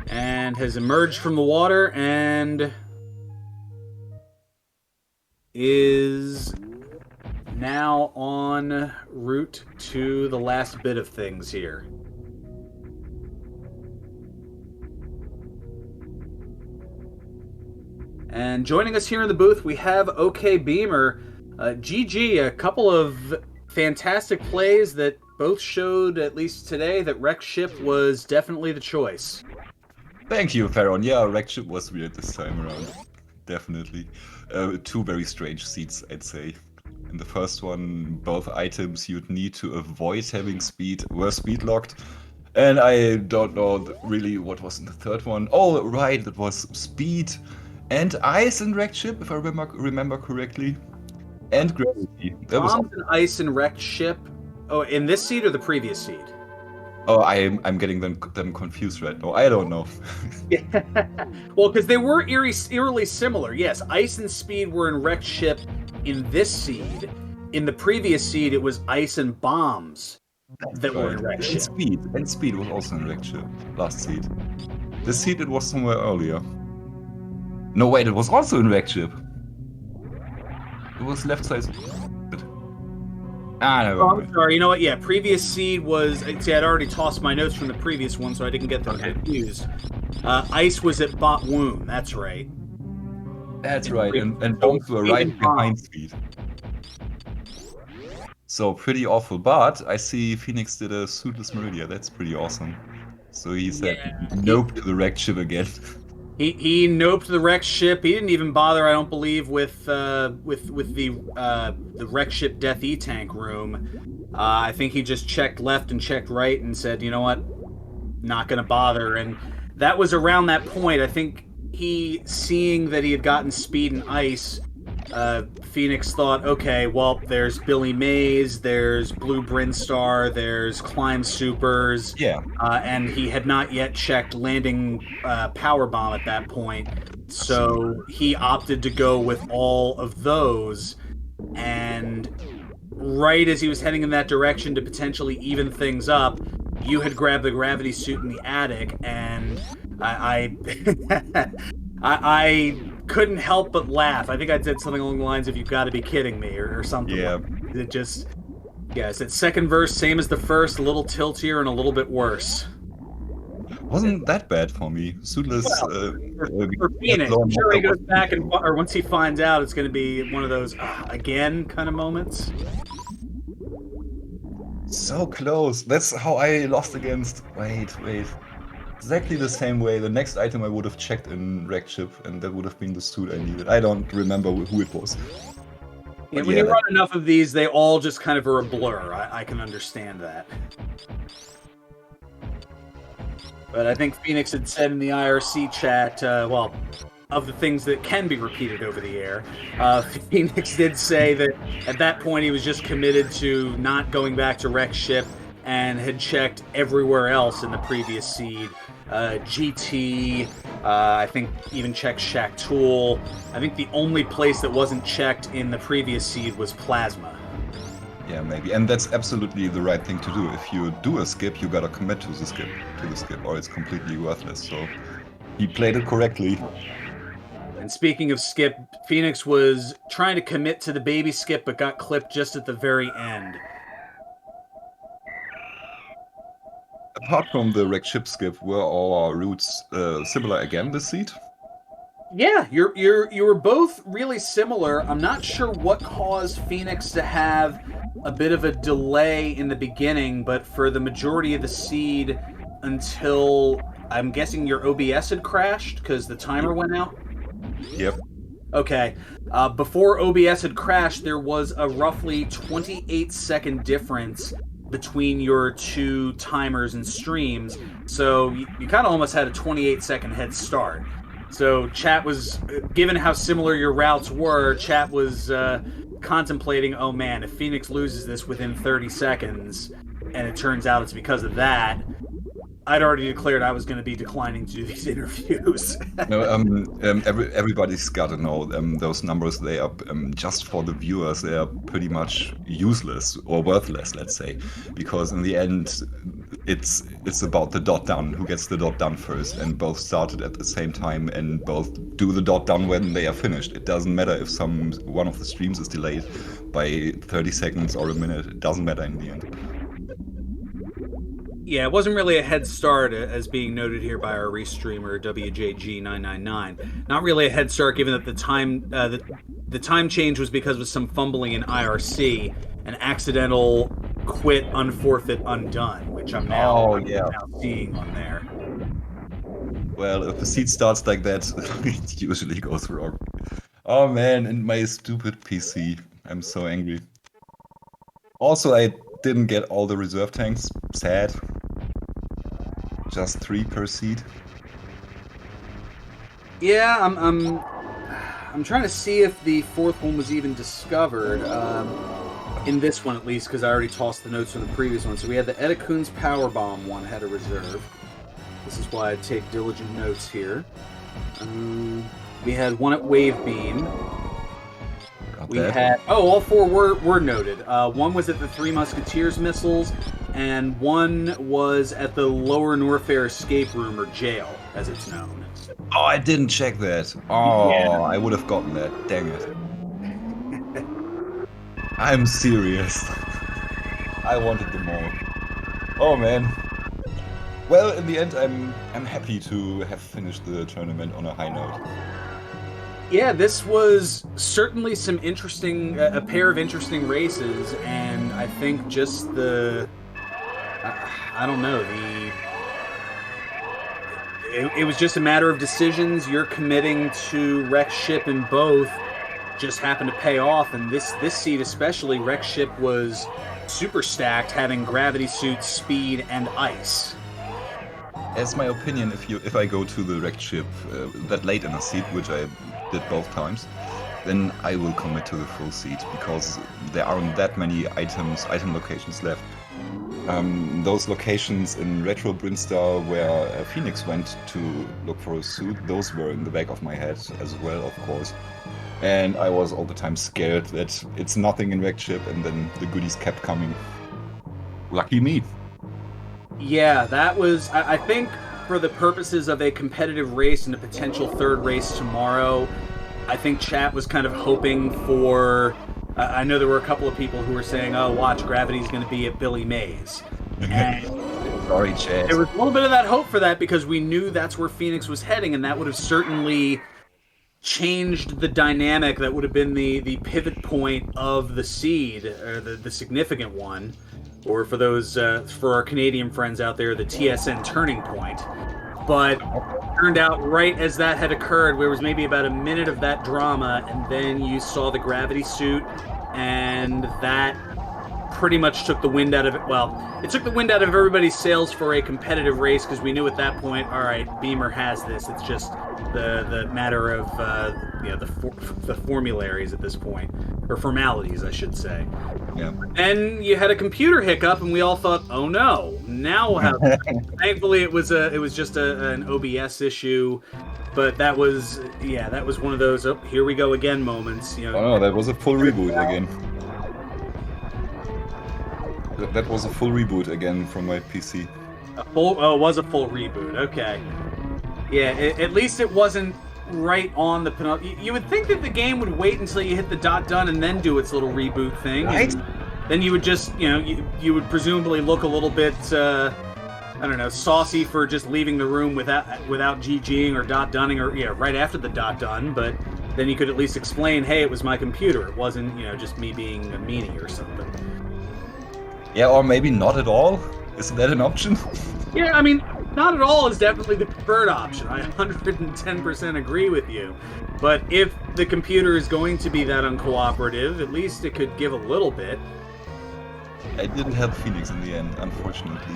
And has emerged from the water and is now en route to the last bit of things here. And joining us here in the booth, we have OK Beamer. GG, a couple of fantastic plays that both showed, at least today, that Wreck Ship was definitely the choice. Thank you, Farron. Yeah, Wreck Ship was weird this time around. Definitely. Two very strange seats, I'd say. In the first one, both items you'd need to avoid having speed were speed locked. And I don't know really what was in the third one. Oh, right, that was speed and ice in Wreck Ship, if I remember correctly. And gravity. That was Bombs and ice in Wreck Ship. Oh, in this seed or the previous seed? Oh, I'm getting them confused right now. I don't know. Yeah. Well, because they were eerily similar. Yes, ice and speed were in Wreck Ship in this seed. In the previous seed, it was ice and bombs that were in Wreck Ship. And speed was also in Wreck Ship, last seed. This seed, it was somewhere earlier. No, wait, it was also in Wreck Ship. It was left side. No, I'm sorry. You know what? Yeah, previous seed was... See, I'd already tossed my notes from the previous one, so I didn't get them confused. Ice was at Bot Woon. That's right. That's right. And bombs were right behind speed. So, pretty awful. But I see Phoenix did a suitless Meridia. That's pretty awesome. So he said nope to the Wreck Ship again. He noped the Wreck Ship. He didn't even bother, I don't believe, with the Wreck Ship Death E-Tank room. I think he just checked left and checked right and said, you know what, not going to bother. And that was around that point. I think he, seeing that he had gotten speed and ice, Phoenix thought, okay, well, there's Billy Mays, there's Blue Brinstar, there's Climb Supers, and he had not yet checked landing Power Bomb at that point, so he opted to go with all of those, and right as he was heading in that direction to potentially even things up, you had grabbed the gravity suit in the attic, and I couldn't help but laugh. I think I said something along the lines of "You've got to be kidding me" or something. Yeah. It just, it's that second verse, same as the first, a little tiltier and a little bit worse. Wasn't that bad for me. Suitless. For Phoenix, I'm sure he goes back or once he finds out, it's going to be one of those again kind of moments. So close. That's how I lost against. Wait. Exactly the same way. The next item I would have checked in Wreck Ship, and that would have been the suit I needed. I don't remember who it was. Yeah, when you run enough of these, they all just kind of are a blur. I can understand that. But I think Phoenix had said in the IRC chat, well, of the things that can be repeated over the air, Phoenix did say that at that point he was just committed to not going back to Wreck Ship and had checked everywhere else in the previous seed. GT, I think even checked Shack Tool. I think the only place that wasn't checked in the previous seed was Plasma. Yeah, maybe. And that's absolutely the right thing to do. If you do a skip, you gotta commit to the skip, or it's completely worthless. So he played it correctly. And speaking of skip, Phoenix was trying to commit to the baby skip, but got clipped just at the very end. Apart from the wrecked ship skip, were our routes similar again this seed? Yeah, you were both really similar. I'm not sure what caused Phoenix to have a bit of a delay in the beginning, but for the majority of the seed until I'm guessing your OBS had crashed because the timer went out. Yep. Okay. Before OBS had crashed, there was a roughly 28-second difference between your two timers and streams, so you kind of almost had a 28-second head start. So chat was, given how similar your routes were, chat was contemplating, oh man, if Phoenix loses this within 30 seconds, and it turns out it's because of that, I'd already declared I was going to be declining to do these interviews. No, everybody's got to know those numbers. They are just for the viewers. They are pretty much useless or worthless, let's say, because in the end, it's about the dot down. Who gets the dot done first? And both started at the same time, and both do the dot down when they are finished. It doesn't matter if one of the streams is delayed by 30 seconds or a minute. It doesn't matter in the end. Yeah, it wasn't really a head start, as being noted here by our restreamer WJG999. Not really a head start, given that the time change was because of some fumbling in IRC, an accidental quit, unforfeit, undone, which I'm now seeing on there. Well, if the seed starts like that, it usually goes wrong. Oh man, and my stupid PC. I'm so angry. Also, I didn't get all the reserve tanks. Sad. Just 3 per seed. Yeah, I'm trying to see if the fourth one was even discovered. In this one, at least, because I already tossed the notes from the previous one. So we had the Edakun's Powerbomb one had a reserve. This is why I take diligent notes here. We had one at Wave Beam. We had all 4 were noted. One was at the Three Musketeers missiles, and one was at the Lower Norfair escape room, or jail, as it's known. Oh, I didn't check that. Oh, yeah. I would have gotten that. Dang it. I'm serious. I wanted them all. Oh man. Well, in the end, I'm happy to have finished the tournament on a high note. Yeah, this was certainly some interesting, a pair of interesting races, and I think just I don't know, it was just a matter of decisions. You're committing to wreck ship in both, just happened to pay off, and this seed especially, wreck ship was super stacked, having gravity suit, speed, and ice. As my opinion, if I go to the wrecked ship that late in a seat, which I did both times, then I will commit to the full seat, because there aren't that many item locations left. Those locations in Retro Brinstar where Phoenix went to look for a suit, those were in the back of my head as well, of course. And I was all the time scared that it's nothing in wrecked ship, and then the goodies kept coming. Lucky me. Yeah, that was, I think, for the purposes of a competitive race and a potential third race tomorrow, I think chat was kind of hoping for, I know there were a couple of people who were saying, oh, watch, Gravity's going to be at Billy Mays. And sorry, chat. There was a little bit of that hope for that, because we knew that's where Phoenix was heading, and that would have certainly changed the dynamic. That would have been the pivot point of the seed, or the significant one. Or for those, for our Canadian friends out there, the TSN turning point. But it turned out right as that had occurred, there was maybe about a minute of that drama, and then you saw the gravity suit, and that pretty much took the wind out of it. Well, it took the wind out of everybody's sails for a competitive race, because we knew at that point, all right, Beamer has this. It's just the matter of the formularies at this point, or formalities, I should say. Yeah. And you had a computer hiccup, and we all thought, "Oh no!" Now we'll have. Thankfully, it was just an OBS issue, but that was one of those, oh, here we go again moments. You know. Oh no, that was a full reboot again. That was a full reboot again from my PC. It was a full reboot. Okay. Yeah, at least it wasn't right on the penultimate. You would think that the game would wait until you hit the done and then do its little reboot thing. Right. And then you would just, you would presumably look a little bit, I don't know, saucy for just leaving the room without GGing or .dunning or right after the .done. But then you could at least explain, hey, it was my computer. It wasn't, just me being a meanie or something. Yeah, or maybe not at all. Isn't that an option? Yeah, I mean, not at all is definitely the preferred option. I 110% agree with you. But if the computer is going to be that uncooperative, at least it could give a little bit. I didn't help Phoenix in the end, unfortunately.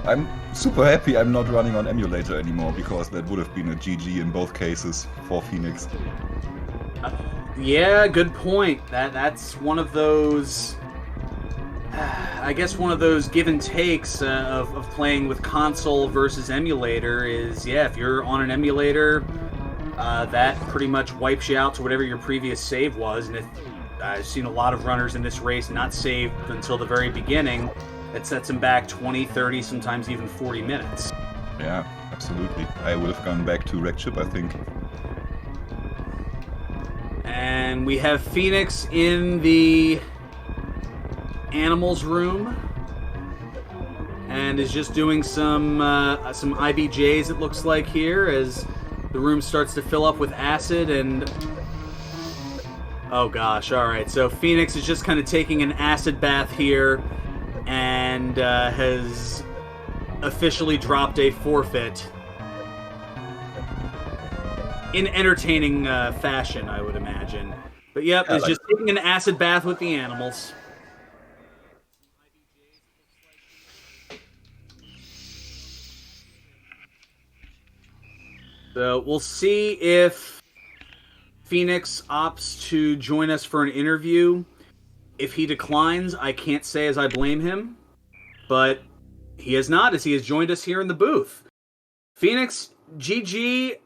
I'm super happy I'm not running on emulator anymore, because that would have been a GG in both cases for Phoenix. Yeah, good point. That's one of those... I guess one of those give and takes of playing with console versus emulator is, if you're on an emulator, that pretty much wipes you out to whatever your previous save was. And I've seen a lot of runners in this race not save until the very beginning. It sets them back 20, 30, sometimes even 40 minutes. Yeah, absolutely. I would have gone back to wrecked ship, I think. And we have Phoenix in the animals room and is just doing some IBJs, it looks like, here, as the room starts to fill up with acid. And oh gosh, all right, so Phoenix is just kind of taking an acid bath here and has officially dropped a forfeit in entertaining fashion, I would imagine. But yep, is just taking an acid bath with the animals. So we'll see if Phoenix opts to join us for an interview. If he declines, I can't say as I blame him, but he has not, as he has joined us here in the booth. Phoenix, GG,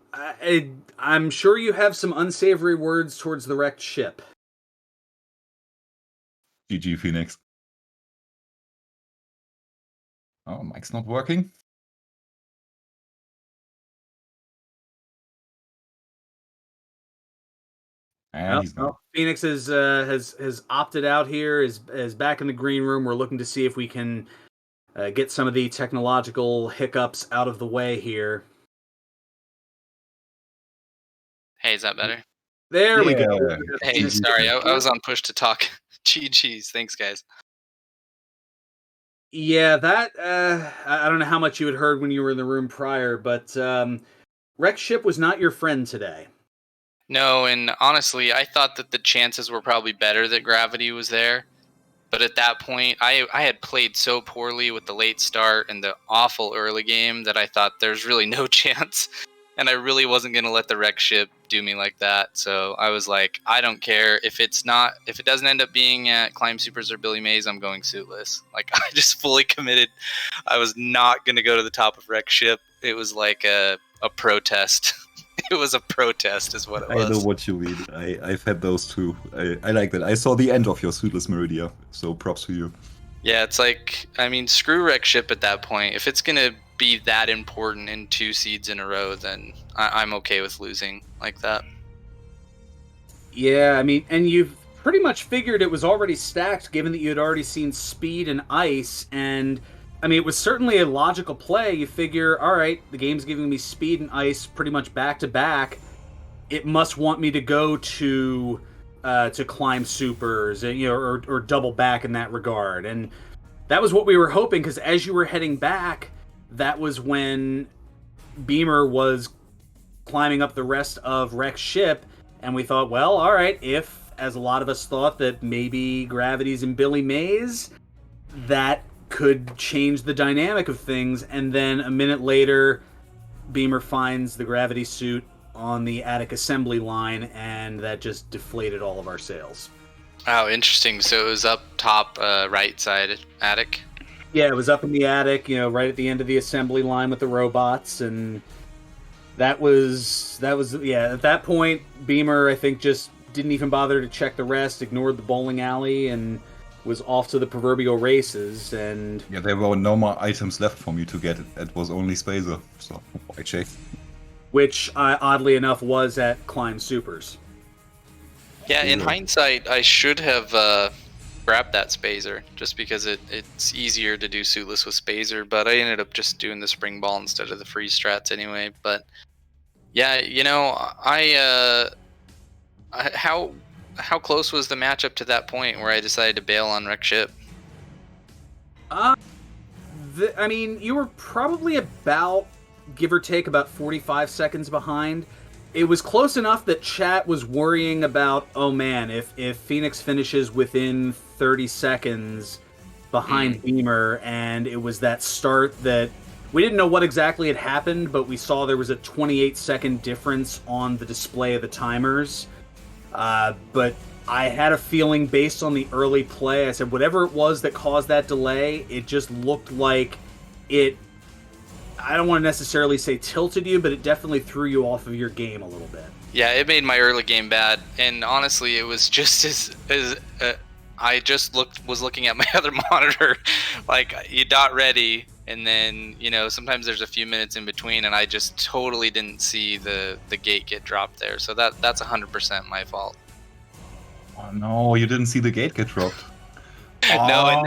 I'm sure you have some unsavory words towards the wrecked ship. GG, Phoenix. Oh, mic's not working. And he's gone. Phoenix has opted out here, is back in the green room. We're looking to see if we can get some of the technological hiccups out of the way here. Hey, is that better? There we go. Hey, sorry, I was on push to talk. GG's, thanks guys. Yeah, that I don't know how much you had heard when you were in the room prior, but wrecked ship was not your friend today. No, and honestly, I thought that the chances were probably better that Gravity was there. But at that point, I had played so poorly with the late start and the awful early game that I thought there's really no chance. And I really wasn't going to let the wreck ship do me like that. So I was like, I don't care. If it doesn't end up being at Climb Supers or Billy Mays, I'm going suitless. Like, I just fully committed. I was not going to go to the top of wreck ship. It was like a protest. It was a protest is what it was. I know what you mean. I've had those too. I like that. I saw the end of your Suitless Meridia, so props to you. Yeah, it's like, I mean, screw wreck ship at that point. If it's going to be that important in 2 seeds in a row, then I'm okay with losing like that. Yeah, I mean, and you've pretty much figured it was already stacked, given that you had already seen speed and ice, and I mean, it was certainly a logical play. You figure, all right, the game's giving me speed and ice pretty much back to back. It must want me to go to Climb Supers, or double back in that regard. And that was what we were hoping, because as you were heading back, that was when Beamer was climbing up the rest of wrecked ship, and we thought, well, all right, if, as a lot of us thought, that maybe Gravity's in Billy Mays, that could change the dynamic of things. And then a minute later, Beamer finds the Gravity suit on the attic assembly line, and that just deflated all of our sails. Oh, interesting. So it was up top right side attic? Yeah, it was up in the attic, right at the end of the assembly line with the robots, and that was at that point, Beamer, I think, just didn't even bother to check the rest, ignored the bowling alley, and was off to the proverbial races. And yeah, there were no more items left for me to get. It was only Spacer, so why check? which oddly enough was at Climb Supers. Yeah, in hindsight, I should have grabbed that Spazer just because it's easier to do suitless with Spazer, but I ended up just doing the spring ball instead of the free strats anyway. But yeah, how close was the matchup to that point where I decided to bail on Wreck Ship? I mean, you were probably about, give or take, about 45 seconds behind. It was close enough that chat was worrying about, oh man, if Phoenix finishes within 30 seconds behind Beamer, and it was that start that we didn't know what exactly had happened, but we saw there was a 28-second difference on the display of the timers. But I had a feeling based on the early play, I said whatever it was that caused that delay, it just looked like it, I don't want to necessarily say tilted you, but it definitely threw you off of your game a little bit. Yeah, it made my early game bad, and honestly, it was just as I just was looking at my other monitor, like you dot ready, and then sometimes there's a few minutes in between, and I just totally didn't see the gate get dropped there. So that's 100% my fault. Oh no, you didn't see the gate get dropped. No,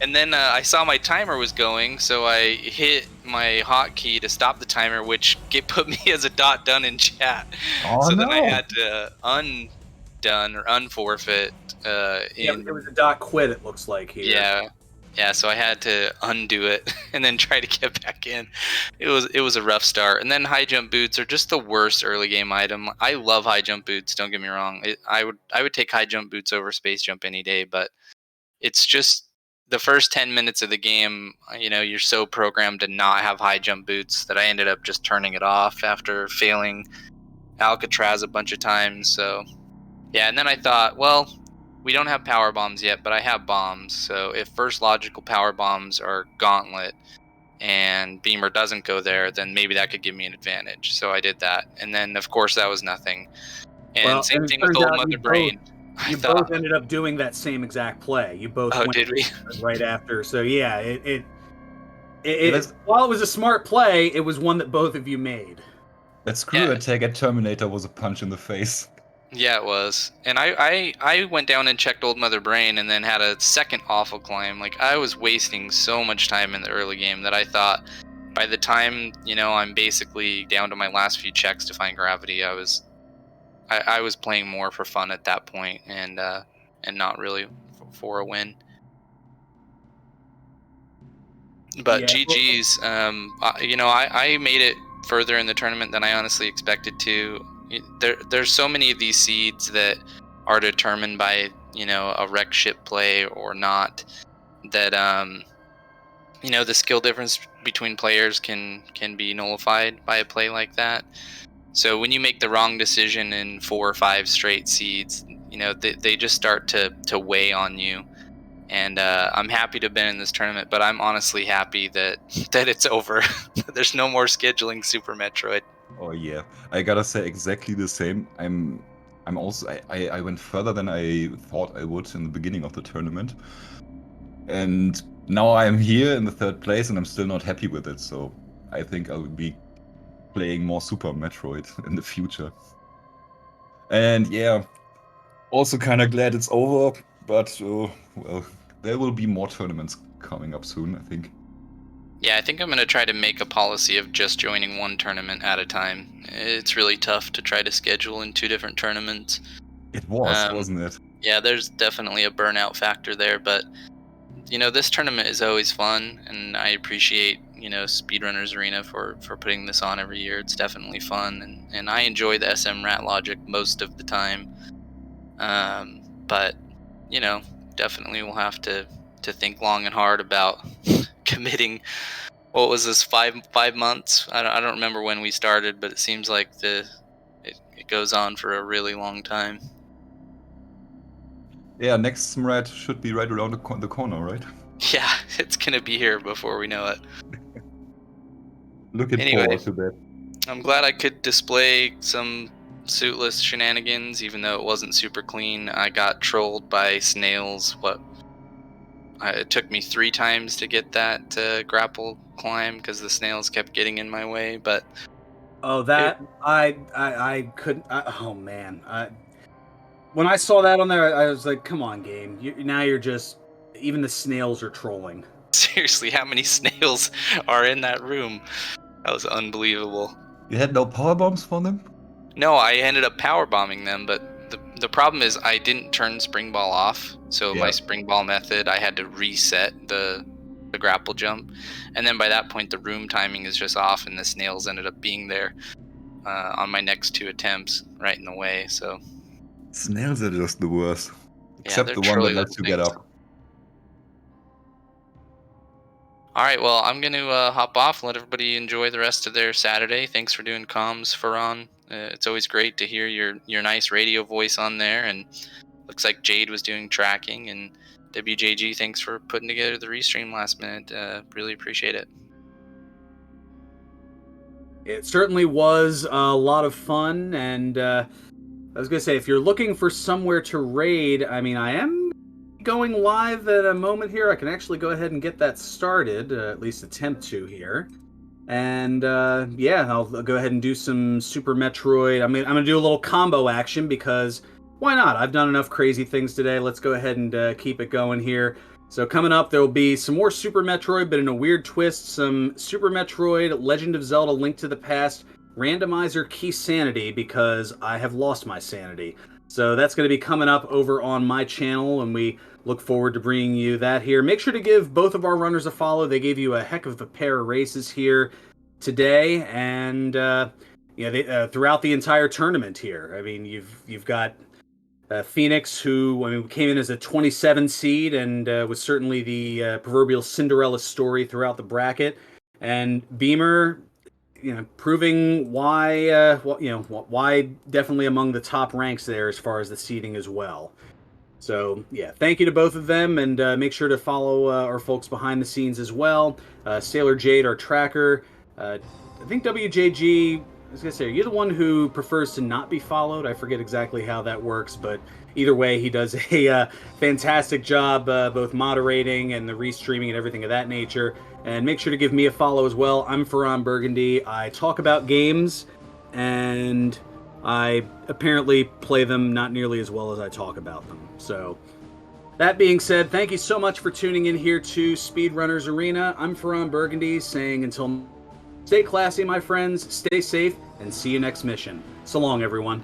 and then I saw my timer was going, so I hit my hotkey to stop the timer, which put me as a dot done in chat. Then I had to undone or unforfeit. It was a dot quit, it looks like here. Yeah. So I had to undo it and then try to get back in. It was a rough start. And then high jump boots are just the worst early game item. I love high jump boots. Don't get me wrong. I would take high jump boots over space jump any day, but it's just the first 10 minutes of the game, you're so programmed to not have high jump boots that I ended up just turning it off after failing Alcatraz a bunch of times. So, yeah, and then I thought, well, we don't have power bombs yet, but I have bombs. So if first logical power bombs are Gauntlet and Beamer doesn't go there, then maybe that could give me an advantage. So I did that. And then, of course, that was nothing. And same thing with Old Mother Brain. You both ended up doing that same exact play. You both went did we? right after. So yeah, while it was a smart play, it was one that both of you made. That screw attack at Terminator was a punch in the face. Yeah, it was. And I went down and checked Old Mother Brain and then had a second awful climb. Like, I was wasting so much time in the early game that I thought by the time, I'm basically down to my last few checks to find gravity, I was playing more for fun at that point and not really for a win. But GG's, I made it further in the tournament than I honestly expected to. There's so many of these seeds that are determined by a wreck ship play or not, that the skill difference between players can be nullified by a play like that. So when you make the wrong decision in 4 or 5 straight seeds, they just start to weigh on you. And I'm happy to have been in this tournament, but I'm honestly happy that it's over. There's no more scheduling Super Metroid. Oh yeah, I gotta say exactly the same. I'm also I went further than I thought I would in the beginning of the tournament, and now I'm here in the 3rd place, and I'm still not happy with it. So I think I'll be playing more Super Metroid in the future. And yeah, also kind of glad it's over, but well, there will be more tournaments coming up soon, I think. Yeah, I think I'm going to try to make a policy of just joining one tournament at a time. It's really tough to try to schedule in 2 different tournaments. It was, wasn't it? Yeah, there's definitely a burnout factor there, but this tournament is always fun, and I appreciate Speedrunners Arena for putting this on every year. It's definitely fun, and I enjoy the SMRAT logic most of the time. But definitely we'll have to think long and hard about committing. What was this, 5 months? I don't remember when we started, but it seems like it goes on for a really long time. Yeah, next SMRAT should be right around the corner, right? Yeah, it's gonna be here before we know it. Looking forward to that. I'm glad I could display some suitless shenanigans, even though it wasn't super clean. I got trolled by snails. It took me 3 times to get that grapple climb because the snails kept getting in my way, but Oh, that I couldn't. Oh man, when I saw that on there, I was like, "Come on, game! Now you're just even the snails are trolling." Seriously, how many snails are in that room? That was unbelievable. You had no power bombs for them? No, I ended up power bombing them, but the problem is I didn't turn spring ball off. So my Yeah. spring ball method, I had to reset the grapple jump, and then by that point the room timing is just off, and the snails ended up being there on my next 2 attempts, right in the way. So Snails are just the worst. yeah, Except they're the one that truly lets little you get things. up. All right, well, I'm going to hop off and let everybody enjoy the rest of their Saturday. Thanks for doing comms, Faran. It's always great to hear your nice radio voice on there. And looks like Jade was doing tracking. And WJG, thanks for putting together the restream last minute. Really appreciate it. It certainly was a lot of fun, and I was gonna say, if you're looking for somewhere to raid, I mean, I am going live at a moment here. I can actually go ahead and get that started, at least attempt to here. And yeah, I'll go ahead and do some Super Metroid. I'm gonna do a little combo action because why not? I've done enough crazy things today. Let's go ahead and keep it going here. So coming up, there will be some more Super Metroid, but in a weird twist, some Super Metroid, Legend of Zelda: Link to the Past, randomizer key sanity because I have lost my sanity. So that's going to be coming up over on my channel, and we look forward to bringing you that here. Make sure to give both of our runners a follow. They gave you a heck of a pair of races here today, and throughout the entire tournament here. I mean, you've got Phoenix, who came in as a 27 seed and was certainly the proverbial Cinderella story throughout the bracket, and Beamer, proving why definitely among the top ranks there as far as the seeding as well. So yeah, thank you to both of them, and make sure to follow our folks behind the scenes as well. Sailor Jade, our tracker. I think WJG. I was gonna say, are you the one who prefers to not be followed? I forget exactly how that works, but either way, he does a fantastic job both moderating and the restreaming and everything of that nature. And make sure to give me a follow as well. I'm Faran Burgundy. I talk about games, and I apparently play them not nearly as well as I talk about them. So, that being said, thank you so much for tuning in here to Speedrunners Arena. I'm Faran Burgundy saying until stay classy, my friends, stay safe, and see you next mission. So long, everyone.